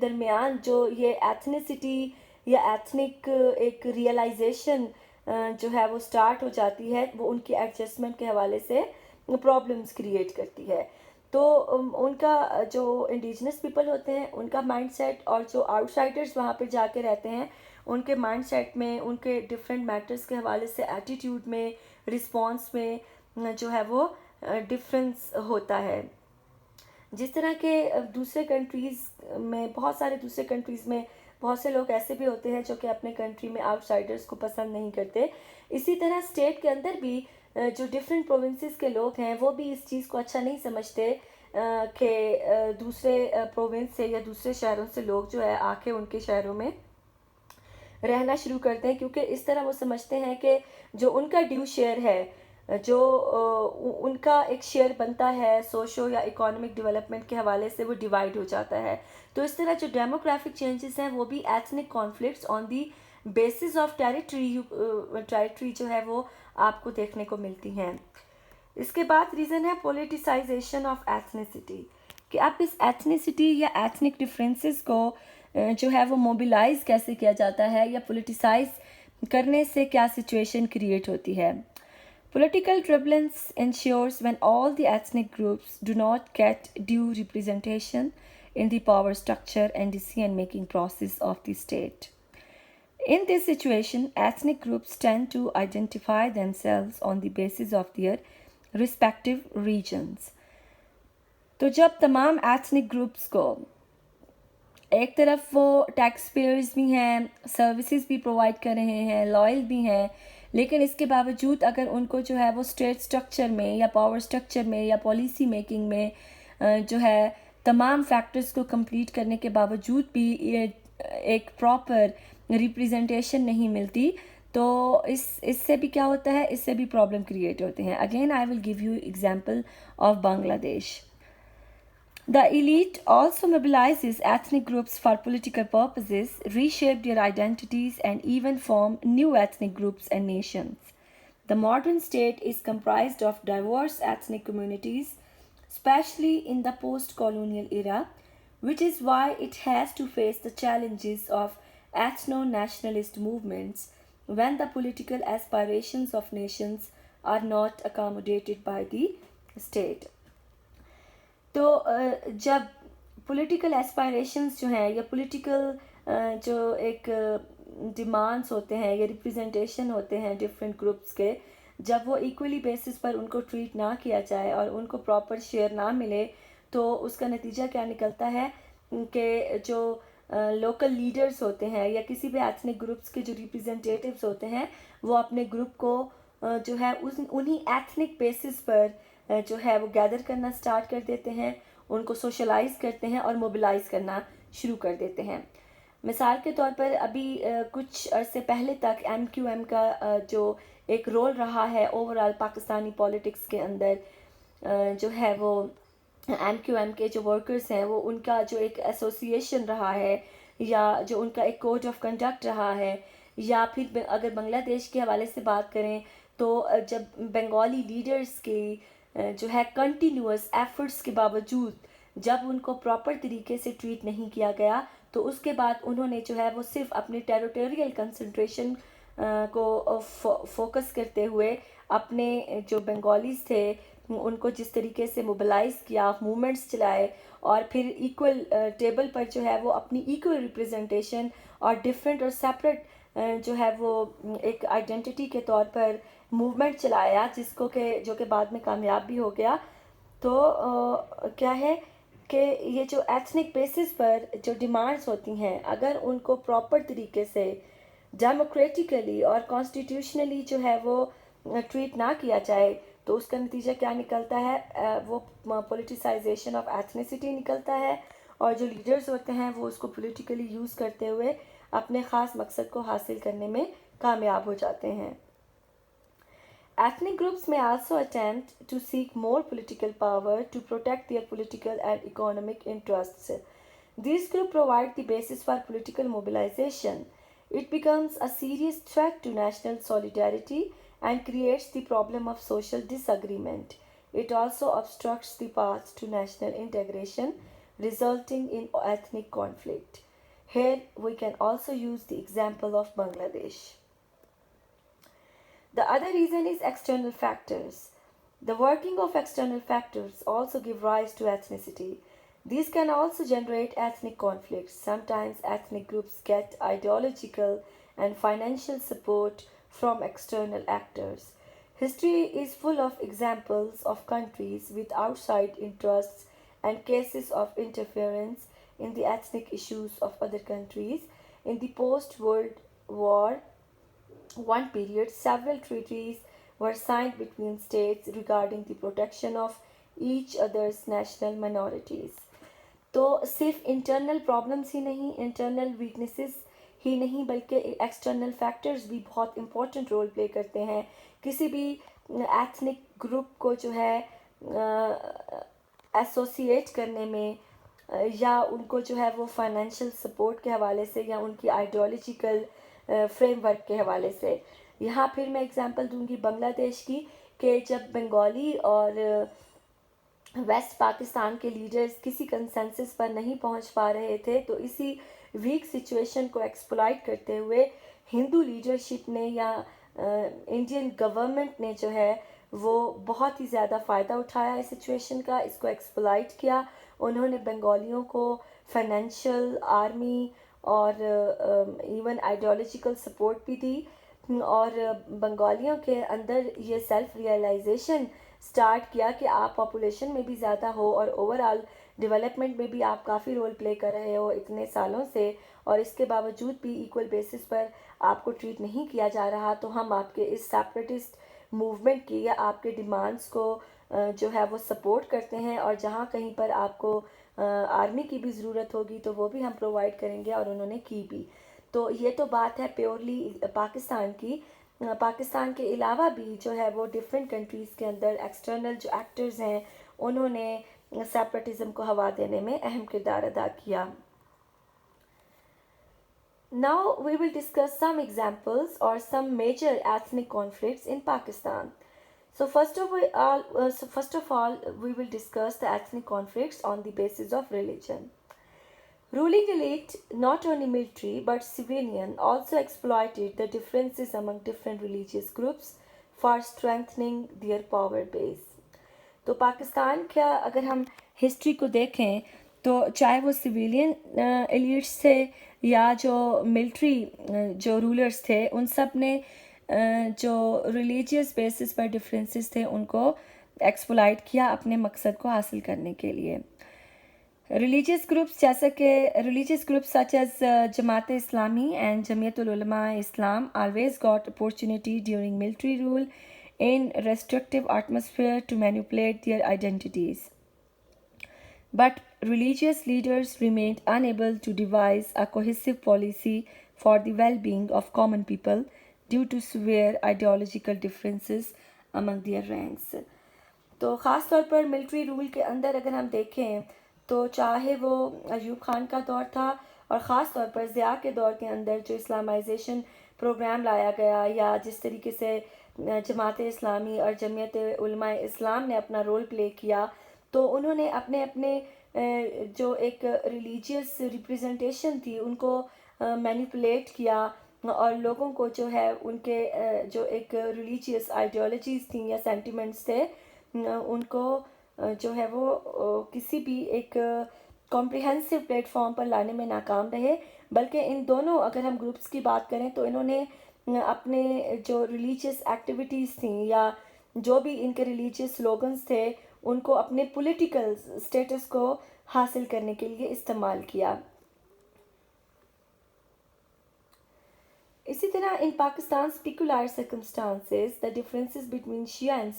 درمیان جو یہ ایتھنیسٹی یا ایتھنک ایک ریئلائزیشن جو ہے وہ سٹارٹ ہو جاتی ہے، وہ ان کی ایڈجسٹمنٹ کے حوالے سے پرابلمس کریٹ کرتی ہے. تو ان کا جو انڈیجنس پیپل ہوتے ہیں ان کا مائنڈ سیٹ، اور جو آؤٹ سائڈرز وہاں پہ جا کے رہتے ہیں ان کے مائنڈ سیٹ میں، ان کے ڈفرینٹ میٹرز کے حوالے سے ایٹیٹیوڈ میں، رسپانس میں جو ہے وہ ڈفرینس ہوتا ہے. جس طرح کہ دوسرے کنٹریز میں، بہت سارے دوسرے کنٹریز میں بہت سے لوگ ایسے بھی ہوتے ہیں جو کہ اپنے کنٹری میں آؤٹ سائڈرز کو پسند نہیں کرتے، اسی طرح اسٹیٹ کے اندر بھی جو ڈفرینٹ پروونسز کے لوگ ہیں وہ بھی اس چیز کو اچھا نہیں سمجھتے کہ دوسرے پروونس سے یا دوسرے شہروں سے لوگ جو ہے آ کے ان کے شہروں میں رہنا شروع کرتے ہیں، کیونکہ اس طرح وہ سمجھتے ہیں کہ جو ان کا ڈیو شیئر ہے، جو ان کا ایک شیئر بنتا ہے سوشو یا اکانومک ڈیولپمنٹ کے حوالے سے، وہ ڈیوائڈ ہو جاتا ہے. تو اس طرح جو ڈیموگرافک چینجز ہیں وہ بھی ethnic conflicts on the basis of territory جو ہے وہ آپ کو دیکھنے کو ملتی ہیں. اس کے بعد ریزن ہے پولیٹیسائزیشن آف ایتھنیسٹی، کہ اب اس ایتھنیسٹی یا ایتھنک ڈفرینسز کو جو ہے وہ موبلائز کیسے کیا جاتا ہے، یا پولیٹیسائز کرنے سے کیا سچویشن کریٹ ہوتی ہے. Political turbulence ensures when all the ethnic groups do not get due representation in the power structure and decision-making process of the state. In this situation, ethnic groups tend to identify themselves on the basis of their respective regions. تو جب تمام ethnic groups کو ایک طرف وہ tax pairs بھی ہیں، services بھی پرووائڈ کر رہے ہیں، لائل بھی ہیں، لیکن اس کے باوجود اگر ان کو جو ہے وہ اسٹیٹ سٹرکچر میں یا پاور سٹرکچر میں یا پالیسی میکنگ میں جو ہے تمام فیکٹرز کو کمپلیٹ کرنے کے باوجود بھی ایک پراپر ریپریزنٹیشن نہیں ملتی، تو اس سے بھی کیا ہوتا ہے، اس سے بھی پرابلم کریٹ ہوتے ہیں. Again I will give you example of Bangladesh. The elite also mobilizes ethnic groups for political purposes, reshape their identities, and even form new ethnic groups and nations. The modern state is comprised of diverse ethnic communities, especially in the post-colonial era, which is why it has to face the challenges of ethno-nationalist movements when the political aspirations of nations are not accommodated by the state. تو جب political ایسپائریشنز جو ہیں یا political جو ایک demands ہوتے ہیں یا ریپریزنٹیشن ہوتے ہیں ڈفرینٹ گروپس کے، جب وہ ایکولی بیسس پر ان کو ٹریٹ نہ کیا جائے اور ان کو پراپر شیئر نہ ملے، تو اس کا نتیجہ کیا نکلتا ہے کہ جو لوکل لیڈرز ہوتے ہیں یا کسی بھی ایتھنک گروپس کے جو ریپریزنٹیٹیوز ہوتے ہیں، وہ اپنے گروپ کو جو ہے انہی ایتھنک بیسس پر جو ہے وہ گیدر کرنا سٹارٹ کر دیتے ہیں، ان کو سوشلائز کرتے ہیں اور موبلائز کرنا شروع کر دیتے ہیں. مثال کے طور پر ابھی کچھ عرصے پہلے تک ایم کیو ایم کا جو ایک رول رہا ہے اوور آل پاکستانی پولیٹکس کے اندر، جو ہے وہ ایم کیو ایم کے جو ورکرز ہیں وہ ان کا جو ایک ایسوسیشن رہا ہے، یا جو ان کا ایک کوڈ آف کنڈکٹ رہا ہے، یا پھر اگر بنگلہ دیش کے حوالے سے بات کریں تو جب بنگالی لیڈرز کی جو ہے کنٹینیوس ایفرٹس کے باوجود جب ان کو پراپر طریقے سے ٹریٹ نہیں کیا گیا، تو اس کے بعد انہوں نے جو ہے وہ صرف اپنی ٹیریٹوریل کنسنٹریشن کو فوکس کرتے ہوئے اپنے جو بنگالیز تھے ان کو جس طریقے سے موبلائز کیا، موومنٹس چلائے، اور پھر ایکول ٹیبل پر جو ہے وہ اپنی ایکول ریپریزنٹیشن اور ڈفرینٹ اور سیپریٹ جو ہے وہ ایک آئیڈینٹی کے طور پر موومنٹ چلایا جو کہ بعد میں کامیاب بھی ہو گیا. تو کیا ہے کہ یہ جو ایتھنک بیسس پر جو ڈیمانڈز ہوتی ہیں اگر ان کو پراپر طریقے سے ڈیموکریٹیکلی اور کانسٹیٹیوشنلی جو ہے وہ ٹریٹ نہ کیا جائے تو اس کا نتیجہ کیا نکلتا ہے؟ وہ پولیٹیسائزیشن آف ایتھنیسٹی نکلتا ہے, اور جو لیڈرز ہوتے ہیں وہ اس کو پولیٹیکلی یوز کرتے ہوئے اپنے خاص مقصد کو حاصل کرنے میں کامیاب ہو جاتے ہیں. Ethnic groups may also attempt to seek more political power to protect their political and economic interests. These groups provide the basis for political mobilization. It becomes a serious threat to national solidarity and creates the problem of social disagreement. It also obstructs the path to national integration, resulting in ethnic conflict. Here we can also use the example of Bangladesh. The other reason is external factors. The working of external factors also give rise to ethnicity. These can also generate ethnic conflicts. Sometimes ethnic groups get ideological and financial support from external actors. History is full of examples of countries with outside interests and cases of interference in the ethnic issues of other countries. In the post-World War one period, several treaties were signed between states regarding the protection of each other's national minorities. تو صرف internal problems ہی نہیں, internal weaknesses ہی نہیں, بلکہ external factors بھی بہت important role play کرتے ہیں کسی بھی ایتھنک گروپ کو جو ہے ایسوسیٹ کرنے میں, یا ان کو جو ہے وہ فائنینشیل سپورٹ کے حوالے سے یا ان کی آئیڈیالوجیکل فریم ورک کے حوالے سے. یہاں پھر میں اگزامپل دوں گی بنگلہ دیش کی, کہ جب بنگالی اور ویسٹ پاکستان کے لیڈرز کسی کنسنسس پر نہیں پہنچ پا رہے تھے تو اسی ویک سچویشن کو ایکسپلائٹ کرتے ہوئے ہندو لیڈرشپ نے یا انڈین گورنمنٹ نے جو ہے وہ بہت ہی زیادہ فائدہ اٹھایا اس سچویشن کا, اس کو ایکسپلائٹ کیا. انہوں نے بنگالیوں کو فائنینشیل, آرمی اور ایون آئیڈیالوجیکل سپورٹ بھی دی, اور بنگالیوں کے اندر یہ سیلف ریئلائزیشن سٹارٹ کیا کہ آپ پاپولیشن میں بھی زیادہ ہو اور اوور آل ڈیولپمنٹ میں بھی آپ کافی رول پلے کر رہے ہو اتنے سالوں سے, اور اس کے باوجود بھی ایکول بیسس پر آپ کو ٹریٹ نہیں کیا جا رہا, تو ہم آپ کے اس سیپریٹسٹ موومنٹ کی یا آپ کے ڈیمانڈس کو جو ہے وہ سپورٹ کرتے ہیں, اور جہاں کہیں پر آپ کو آرمی کی بھی ضرورت ہوگی تو وہ بھی ہم پرووائڈ کریں گے, اور انہوں نے کی بھی. تو یہ تو بات ہے پیورلی پاکستان کی. پاکستان کے علاوہ بھی جو ہے وہ ڈفرینٹ کنٹریز کے اندر ایکسٹرنل جو ایکٹرز ہیں انہوں نے سیپریٹزم کو ہوا دینے میں اہم کردار ادا کیا. Now we will discuss some examples or some major ethnic conflicts in Pakistan. So first of all, we will discuss the ethnic conflicts on the basis of religion. Ruling elite, not only military but civilian, also exploited the differences among different religious groups for strengthening their power base. تو پاکستان کا اگر ہم history کو دیکھیں تو چاہے وہ civilian elites تھے یا جو ملٹری جو رولرز تھے, ان سب نے جو ریلیجیس بیسس پر ڈفرینسز تھے ان کو ایکسپلائٹ کیا اپنے مقصد کو حاصل کرنے کے لیے. ریلیجیس گروپس جیسا کہ religious groups such as Jamaat Islami and جمعیت العلماء اسلام always got opportunity during military rule in restrictive atmosphere to manipulate their identities. But religious leaders remained unable to devise a cohesive policy for the well-being of common people due to severe ideological differences among their ranks. تو خاص طور پر military role کے اندر اگر ہم دیکھیں تو چاہے وہ ایوب خان کا دور تھا اور خاص طور پر ضیاء کے دور کے اندر جو اسلامائزیشن پروگرام لایا گیا, یا جس طریقے سے جماعت اسلامی اور جمعیت علماء اسلام نے اپنا رول پلے کیا, تو انہوں نے اپنے اپنے جو ایک ریلیجیس ریپریزنٹیشن تھی ان کو مینیپولیٹ کیا, اور لوگوں کو جو ہے ان کے جو ایک ریلیجیس آئیڈیالوجیز تھیں یا سینٹیمنٹس تھے ان کو جو ہے وہ کسی بھی ایک کمپریہنسو پلیٹ فارم پر لانے میں ناکام رہے. بلکہ ان دونوں اگر ہم گروپس کی بات کریں تو انہوں نے اپنے جو ریلیجیس ایکٹیویٹیز تھیں یا جو بھی ان کے ریلیجیس سلوگنز تھے ان کو اپنے پولیٹیکل سٹیٹس کو حاصل کرنے کے لیے استعمال کیا. اسی طرح in Pakistan's peculiar circumstances, the differences between Shia and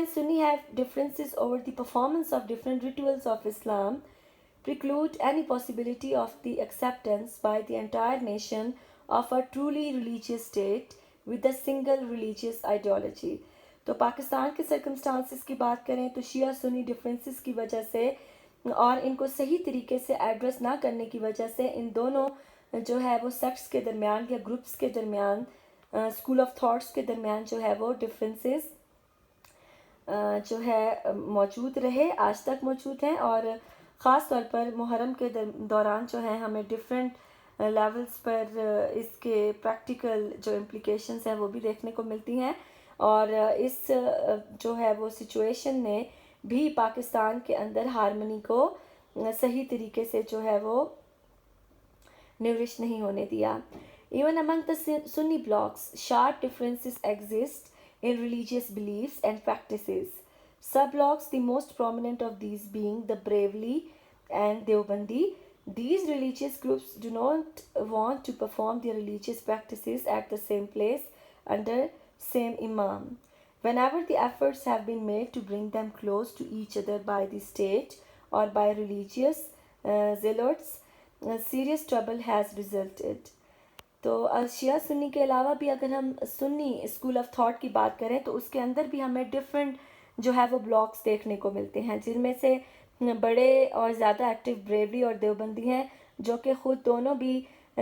Sunni have differences over the performance of different rituals of Islam, preclude any possibility of the acceptance by the entire nation of a truly religious state with a single religious ideology. تو پاکستان کے circumstances کی بات کریں تو شیعہ سنی differences کی وجہ سے اور ان کو صحیح طریقے سے ایڈریس نہ کرنے کی وجہ سے ان دونوں جو ہے وہ سیکٹس کے درمیان یا گروپس کے درمیان اسکول آف تھاٹس کے درمیان جو ہے وہ ڈفرینسز جو ہے موجود رہے، آج تک موجود ہیں. اور خاص طور پر محرم کے دوران جو ہے ہمیں ڈفرینٹ لیولز پر اس کے پریکٹیکل جو امپلیکیشنز ہیں وہ بھی دیکھنے کو ملتی ہیں. اور اس جو ہے وہ سچویشن نے بھی پاکستان کے اندر ہارمنی کو صحیح طریقے سے جو ہے وہ نورش نہیں ہونے دیا. Even among the Sunni blocs, sharp differences exist in religious beliefs and practices. Sub-blocs, the most prominent of these being the Barelvi and Deobandi. These religious groups do not want to perform their religious practices at the same place under same imam. Whenever the efforts have been made to bring them close to each other by the state or by religious zealots, serious trouble has resulted. تو شیعہ سنی کے علاوہ بھی اگر ہم سنی school of thought کی بات کریں تو اس کے اندر بھی ہمیں ڈفرینٹ جو ہے وہ بلاکس دیکھنے کو ملتے ہیں، جن میں سے بڑے اور زیادہ ایکٹیو بریوری اور دیوبندی ہیں، جو کہ خود دونوں بھی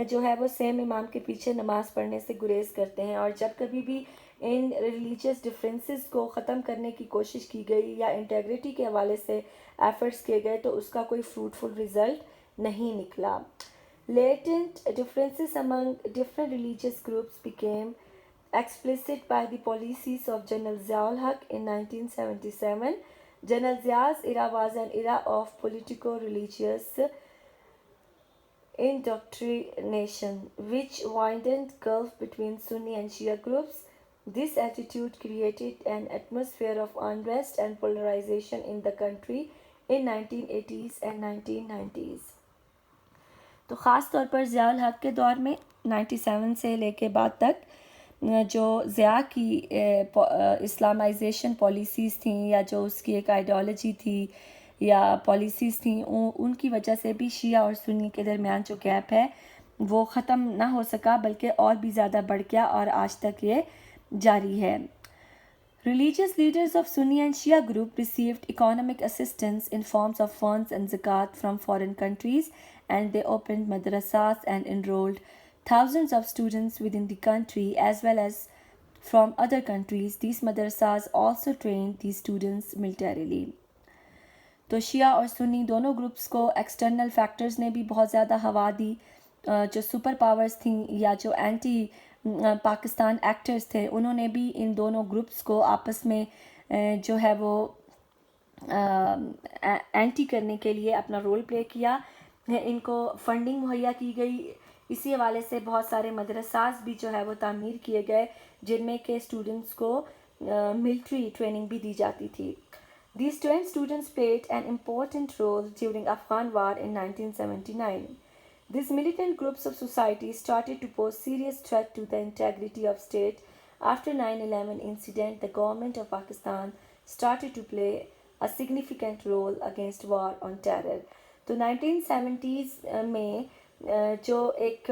جو ہے وہ سیم امام کے پیچھے نماز پڑھنے سے گریز کرتے ہیں. اور جب کبھی بھی ان ریلیجیس ڈفرینسز کو ختم کرنے کی کوشش کی گئی یا انٹیگریٹی کے حوالے سے ایفرٹس کیے گئے تو اس کا کوئی فروٹفل رزلٹ نہیں نکلا. Latent differences among different religious groups became explicit by the policies of General Ziaul Haq in 1977. General Zia's era was an era of politico-religious indoctrination, which widened gulf between Sunni and Shia groups. This attitude created an atmosphere of unrest and polarization in the country in 1980s and 1990s. تو خاص طور پر ضیاء الحق کے دور میں 97 سے لے کے بعد تک جو ضیاء کی اسلامائزیشن پالیسیز تھیں یا جو اس کی ایک آئیڈیالوجی تھی یا پالیسیز تھیں ان کی وجہ سے بھی شیعہ اور سنی کے درمیان جو گیپ ہے وہ ختم نہ ہو سکا بلکہ اور بھی زیادہ بڑھ گیا اور آج تک یہ جاری ہے. Religious leaders of Sunni and Shia group received economic assistance in forms of funds and zakat from foreign countries, and they opened madrasas and enrolled thousands of students within the country as well as from other countries. These madrasas also trained these students militarily. تو شیعہ اور سنی دونوں groups کو external factors نے بھی بہت زیادہ ہوا دی. جو سپر پاورز تھیں یا جو اینٹی پاکستان ایکٹرز تھے انہوں نے بھی ان دونوں گروپس کو آپس میں جو ہے وہ اینٹی کرنے کے لیے اپنا رول پلے کیا. ان کو فنڈنگ مہیا کی گئی. اسی حوالے سے بہت سارے مدرساز بھی جو ہے وہ تعمیر کیے گئے جن میں کہ اسٹوڈنٹس کو ملٹری ٹریننگ بھی دی جاتی تھی. These 10 students played an important role during Afghan war in 1979. These militant groups of society started to pose serious threat to the integrity of state. After 9/11 incident, the government of Pakistan started to play a significant role against war on terror. تو 1970s میں جو ایک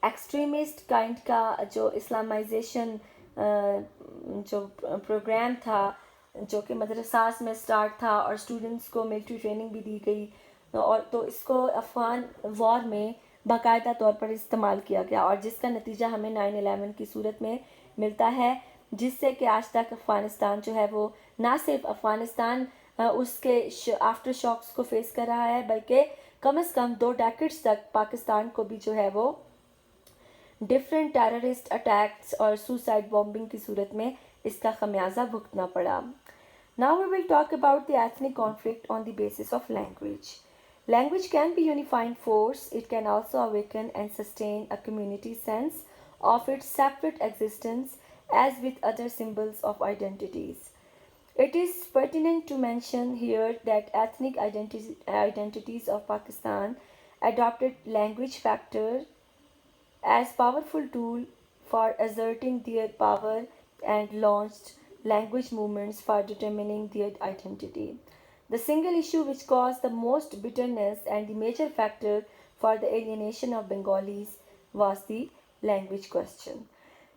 extremist kind کا جو Islamisation جو programme تھا جو کہ مدرساس میں سٹارٹ تھا اور اسٹوڈنٹس کو ملٹری ٹریننگ بھی دی گئی اور تو اس کو افغان وار میں باقاعدہ طور پر استعمال کیا گیا اور جس کا نتیجہ ہمیں 9/11 کی صورت میں ملتا ہے جس سے کہ آج تک افغانستان جو ہے وہ نہ صرف افغانستان اس کے آفٹر شاکس کو فیس کر رہا ہے بلکہ کم از کم 2 ڈیکیڈز تک پاکستان کو بھی جو ہے وہ ڈفرینٹ ٹیررسٹ اٹیکس اور سوسائڈ بامبنگ کی صورت میں اس کا خمیازہ بھگتنا پڑا. Now we will talk about the ethnic conflict on the basis of language. Language can be unifying force. It can also awaken and sustain a community sense of its separate existence as with other symbols of identities. It is pertinent to mention here that ethnic identities of Pakistan adopted language factor as powerful tool for asserting their power and launched language movements for determining their identity. The single issue which caused the most bitterness and the major factor for the alienation of Bengalis was the language question.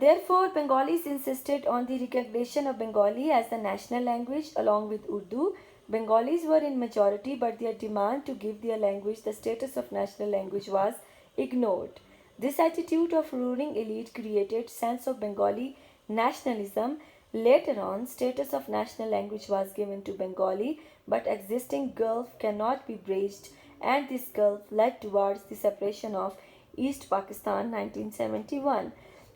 Therefore, Bengalis insisted on the recognition of Bengali as the national language along with Urdu. Bengalis were in majority, but their demand to give their language the status of national language was ignored. This attitude of ruling elite created sense of Bengali nationalism. Later on, status of national language was given to Bengali, but existing gulf cannot be bridged, and this gulf led towards the separation of East Pakistan 1971.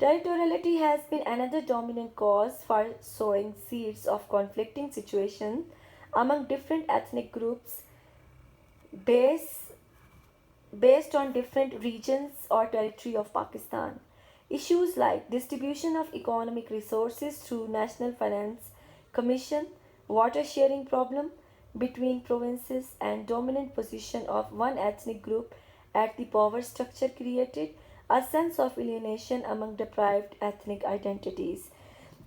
Territoriality has been another dominant cause for sowing seeds of conflicting situations among different ethnic groups based on different regions or territory of Pakistan. Issues like distribution of economic resources through National Finance Commission, water sharing problem between provinces, and dominant position of one ethnic group at the power structure created a sense of alienation among deprived ethnic identities.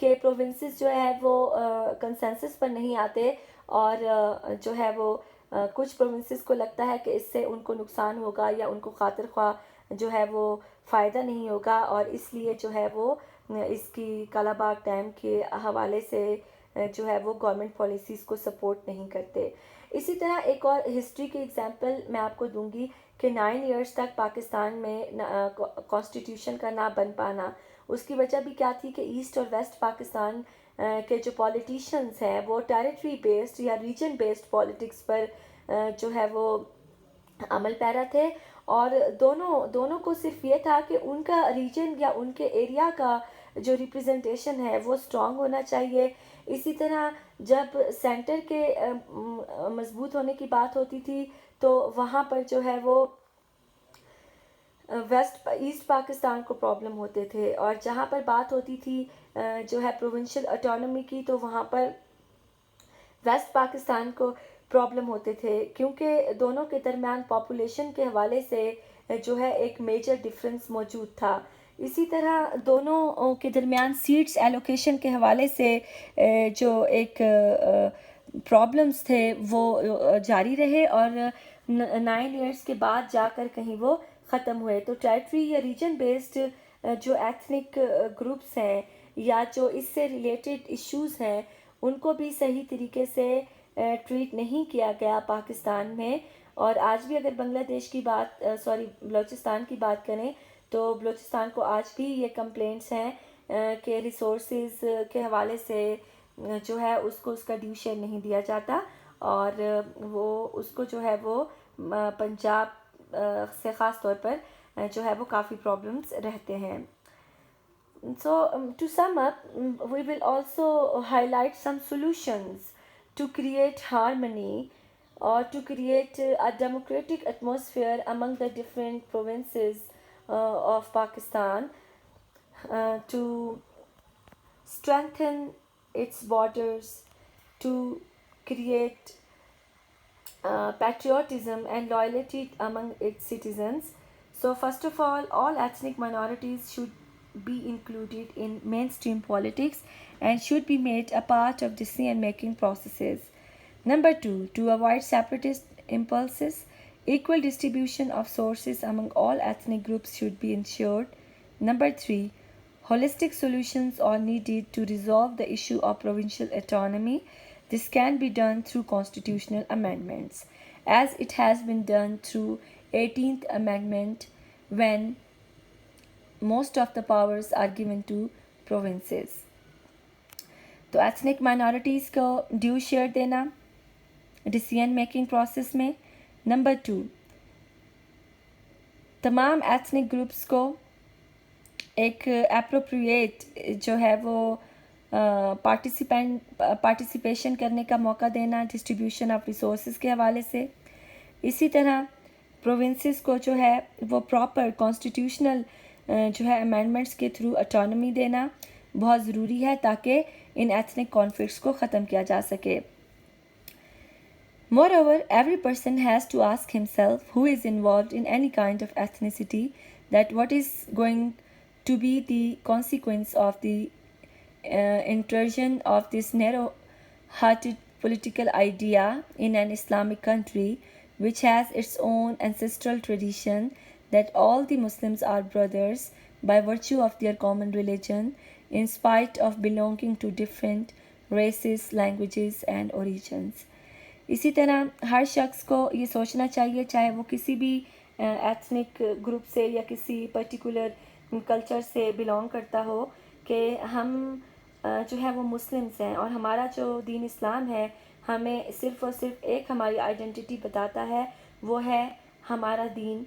کہ provinces جو ہے وہ consensus پر نہیں آتے اور جو ہے وہ کچھ پروونسز کو لگتا ہے کہ اس سے ان کو نقصان ہوگا یا ان کو خاطر خواہ جو ہے وہ فائدہ نہیں ہوگا، اور اس لیے جو ہے وہ اس کی کالا باغ ڈیم کے حوالے سے جو ہے وہ گورنمنٹ پالیسیز کو سپورٹ نہیں کرتے۔ اسی طرح ایک اور ہسٹری کی اگزامپل میں آپ کو دوں گی کہ 9 ایئرس تک پاکستان میں کانسٹیٹیوشن کا نہ بن پانا، اس کی وجہ بھی کیا تھی کہ ایسٹ اور ویسٹ پاکستان کے جو پولیٹیشنز ہیں وہ ٹیریٹری بیسڈ یا ریجن بیسڈ پالیٹکس پر جو ہے وہ عمل پیرا تھے، اور دونوں کو صرف یہ تھا کہ ان کا ریجن یا ان کے ایریا کا جو ریپریزنٹیشن ہے وہ اسٹرانگ ہونا چاہیے۔ اسی طرح جب سینٹر کے مضبوط ہونے کی بات ہوتی تھی تو وہاں پر جو ہے وہ ایسٹ پاکستان کو پرابلم ہوتے تھے، اور جہاں پر بات ہوتی تھی جو ہے پروونشل اٹانومی کی تو وہاں پر ویسٹ پاکستان کو پرابلم ہوتے تھے، کیونکہ دونوں کے درمیان پاپولیشن کے حوالے سے جو ہے ایک میجر ڈفرنس موجود تھا۔ اسی طرح دونوں کے درمیان سیٹس ایلوکیشن کے حوالے سے جو ایک پرابلمز تھے وہ جاری رہے، اور 9 ایئرس کے بعد جا کر کہیں وہ ختم ہوئے۔ تو ٹیریٹری یا ریجن بیسڈ جو ایتھنک گروپس ہیں یا جو اس سے ریلیٹڈ ایشوز ہیں ان کو بھی صحیح طریقے سے ٹریٹ نہیں کیا گیا پاکستان میں، اور آج بھی اگر بنگلہ دیش کی بات بلوچستان کی بات کریں تو بلوچستان کو آج بھی یہ کمپلینٹس ہیں کہ ریسورسز کے حوالے سے جو ہے اس کو اس کا ڈیو شیئر نہیں دیا جاتا، اور وہ اس کو جو ہے وہ پنجاب سے خاص طور پر جو ہے وہ کافی پرابلمس رہتے ہیں۔ So to sum up, we will also highlight some solutions to create harmony or to create a democratic atmosphere among the different provinces of Pakistan, to strengthen its borders, to create patriotism and loyalty among its citizens. So first of all ethnic minorities should be included in mainstream politics and should be made a part of decision-making processes. Number 2, to avoid separatist impulses, equal distribution of sources among all ethnic groups should be ensured. Number 3, holistic solutions are needed to resolve the issue of provincial autonomy. This can be done through constitutional amendments, as it has been done through 18th Amendment when most of the powers are given to provinces. تو ethnic minorities کو due share دینا decision making process میں۔ Number 2، تمام ethnic groups کو ایک appropriate جو ہے وہ پارٹیسپیشن کرنے کا موقع دینا ڈسٹریبیوشن آف ریسورسز کے حوالے سے۔ اسی طرح پروونسز کو جو ہے وہ پراپر کانسٹیٹیوشنل جو ہے امینڈمنٹس کے تھرو اٹانومی دینا بہت ضروری ہے تاکہ ان ایتھنک کانفلکٹس کو ختم کیا جا سکے۔ Moreover, every person has to ask himself who is involved in any kind of ethnicity that what is going to be the consequence of the intrusion of this narrow-hearted political idea in an Islamic country which has its own ancestral tradition that all the Muslims are brothers by virtue of their common religion in spite of belonging to different races, languages and origins. اسی طرح ہر شخص کو یہ سوچنا چاہیے چاہے وہ کسی بھی ایتھنک گروپ سے یا کسی پرٹیکولر کلچر سے بلانگ کرتا ہو کہ ہم جو ہے وہ مسلمس ہیں، اور ہمارا جو دین اسلام ہے ہمیں صرف اور صرف ایک ہماری آئیڈینٹی بتاتا ہے، وہ ہے ہمارا دین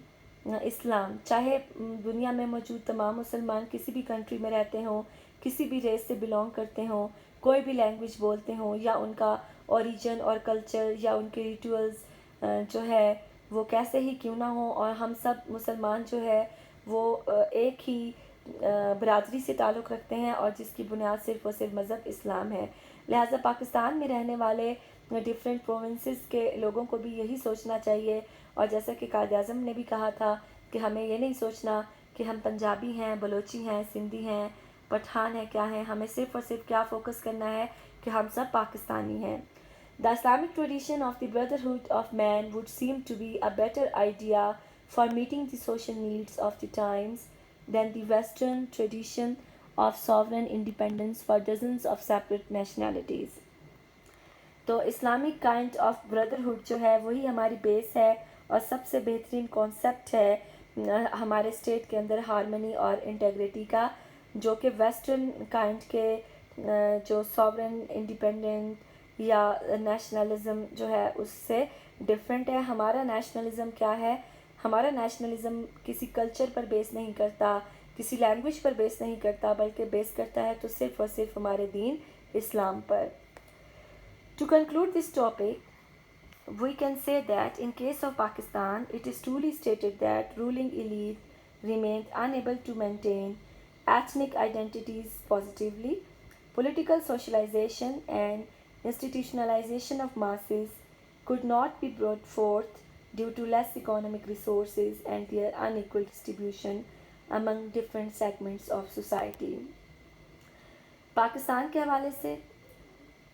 اسلام۔ چاہے دنیا میں موجود تمام مسلمان کسی بھی کنٹری میں رہتے ہوں، کسی بھی ریس سے بلانگ کرتے ہوں، کوئی بھی لینگویج بولتے ہوں، یا ان کا اوریجن اور کلچر یا ان کے ریچولز جو ہے وہ کیسے ہی کیوں نہ ہوں، اور ہم سب مسلمان جو ہے وہ ایک ہی برادری سے تعلق رکھتے ہیں اور جس کی بنیاد صرف اور صرف مذہب اسلام ہے۔ لہٰذا پاکستان میں رہنے والے ڈفرینٹ پروونسز کے لوگوں کو بھی یہی سوچنا چاہیے، اور جیسا کہ قائد اعظم نے بھی کہا تھا کہ ہمیں یہ نہیں سوچنا کہ ہم پنجابی ہیں، بلوچی ہیں، سندھی ہیں، پٹھان ہیں کیا ہیں، ہمیں صرف اور صرف کیا فوکس کرنا ہے کہ ہم سب پاکستانی ہیں. The Islamic tradition of the brotherhood of man would seem to be a better idea for meeting the social needs of the times than the Western tradition of sovereign independence for dozens of separate nationalities. تو Islamic kind of brotherhood جو ہے وہی ہماری بیس ہے اور سب سے بہترین concept ہے ہمارے اسٹیٹ کے اندر ہارمنی اور انٹیگریٹی کا، جو کہ ویسٹرن کائنڈ کے جو ساورن انڈیپینڈنٹ یا نیشنلزم جو ہے اس سے ڈفرینٹ ہے. ہمارا نیشنلزم کیا ہے؟ ہمارا نیشنلزم کسی کلچر پر بیس نہیں کرتا، کسی لینگویج پر بیس نہیں کرتا، بلکہ بیس کرتا ہے تو صرف اور صرف ہمارے دین اسلام پر. To conclude this topic, we can say that in case of Pakistan, it is truly stated that ruling elite remained unable to maintain ethnic identities positively. Political socialization and institutionalization of masses could not be brought forth due to less economic resources and their unequal distribution among different segments of society. Pakistan کے حوالے سے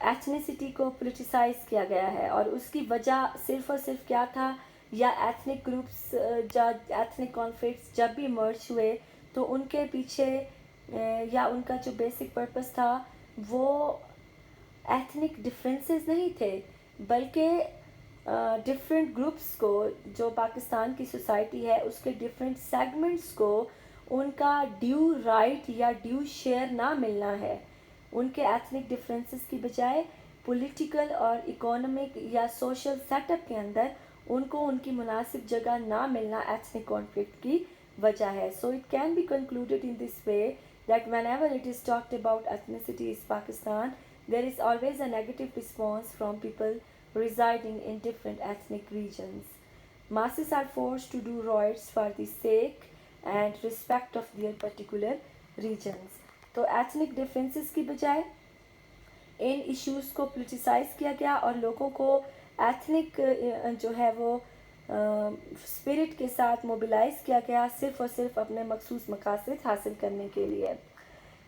ethnicity کو politicise کیا گیا ہے، اور اس کی وجہ صرف اور صرف کیا تھا؟ یا ایتھنک گروپس ایتھنک کانفلکٹس جب بھی مرج ہوئے تو ان کے پیچھے یا ان کا جو بیسک پرپس تھا وہ ایتھنک ڈفرینسز نہیں تھے، بلکہ ڈفرینٹ گروپس کو، جو پاکستان کی سوسائٹی ہے اس کے ڈفرینٹ سیگمنٹس کو ان کا ڈیو رائٹ یا ڈیو شیئر نہ ملنا ہے. ان کے ایتھنک ڈفرینسز کی بجائے پولیٹیکل اور اکانومک یا سوشل سیٹ اپ کے اندر ان کو ان کی مناسب جگہ نہ ملنا ایتھنک کانفلکٹ کی وجہ ہے. So it can be concluded in this way that whenever it is talked about ethnicity in Pakistan, there is always a negative response from people residing in different ethnic regions. Masses are forced to do riots for the sake and respect of their particular regions. تو ethnic differences کی بجائے ان issues کو politicise کیا گیا اور لوگوں کو ethnic جو ہے وہ اسپرٹ کے ساتھ موبلائز کیا گیا، صرف اور صرف اپنے مخصوص مقاصد حاصل کرنے کے لیے.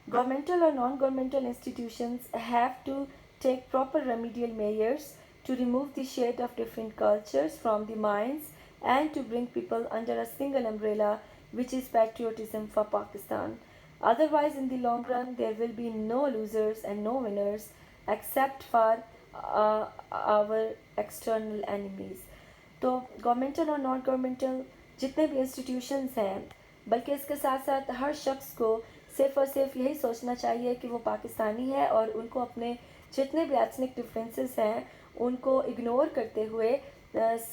گورنمنٹل اور non governmental institutions have to take proper remedial measures to remove the shade of different cultures from the minds and to bring people under a single umbrella which is patriotism for Pakistan. Otherwise, in the long run, there will be no losers and no winners except for our external enemies. تو governmental اور non governmental جتنے بھی institutions ہیں، بلکہ اس کے ساتھ ساتھ ہر شخص کو صرف اور صرف یہی سوچنا چاہیے کہ وہ پاکستانی ہے، اور ان کو اپنے جتنے بھی ایتھنک ڈفرینسز ہیں ان کو اگنور کرتے ہوئے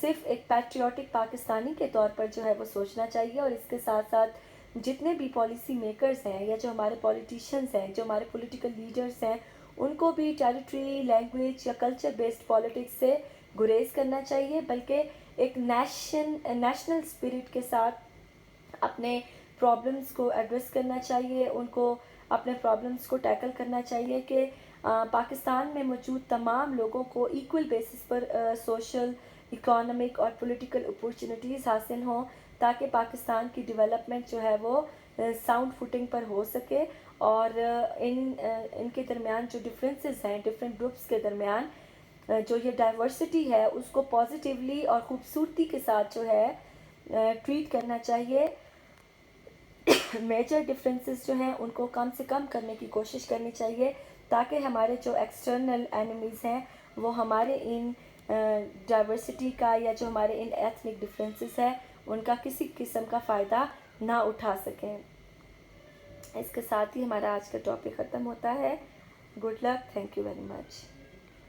صرف ایک پیٹریوٹک پاکستانی کے طور پر جو ہے وہ سوچنا چاہیے. اور اس کے ساتھ ساتھ جتنے بھی پالیسی میکرز ہیں یا جو ہمارے پولیٹیشینز ہیں، جو ہمارے پولیٹیکل لیڈرز ہیں، ان کو بھی ٹیریٹری، لینگویج یا کلچر بیسڈ پالیٹکس سے گریز کرنا چاہیے، بلکہ ایک نیشنل اسپرٹ کے ساتھ اپنے پرابلمس کو ایڈریس کرنا چاہیے، ان کو اپنے پرابلمس کو ٹیکل کرنا چاہیے کہ پاکستان میں موجود تمام لوگوں کو ایکول بیسس پر سوشل، اکانومک اور پولیٹیکل اپورچونیٹیز حاصل ہوں، تاکہ پاکستان کی ڈیولپمنٹ جو ہے وہ ساؤنڈ فوٹنگ پر ہو سکے. اور ان کے درمیان جو ڈفرینسز ہیں، ڈفرینٹ گروپس کے درمیان جو یہ ڈائیورسٹی ہے اس کو پازیٹیولی اور خوبصورتی کے ساتھ جو ہے ٹریٹ کرنا چاہیے. میجر ڈفرینسز جو ہیں ان کو کم سے کم کرنے کی کوشش کرنی چاہیے، تاکہ ہمارے جو ایکسٹرنل اینیمیز ہیں وہ ہمارے ان ڈائیورسٹی کا یا جو ہمارے ان ایتھنک ڈفرینسز ہیں ان کا کسی قسم کا فائدہ نہ اٹھا سکیں. اس کے ساتھ ہی ہمارا آج کا ٹاپک ختم ہوتا ہے. Good luck, thank you very much.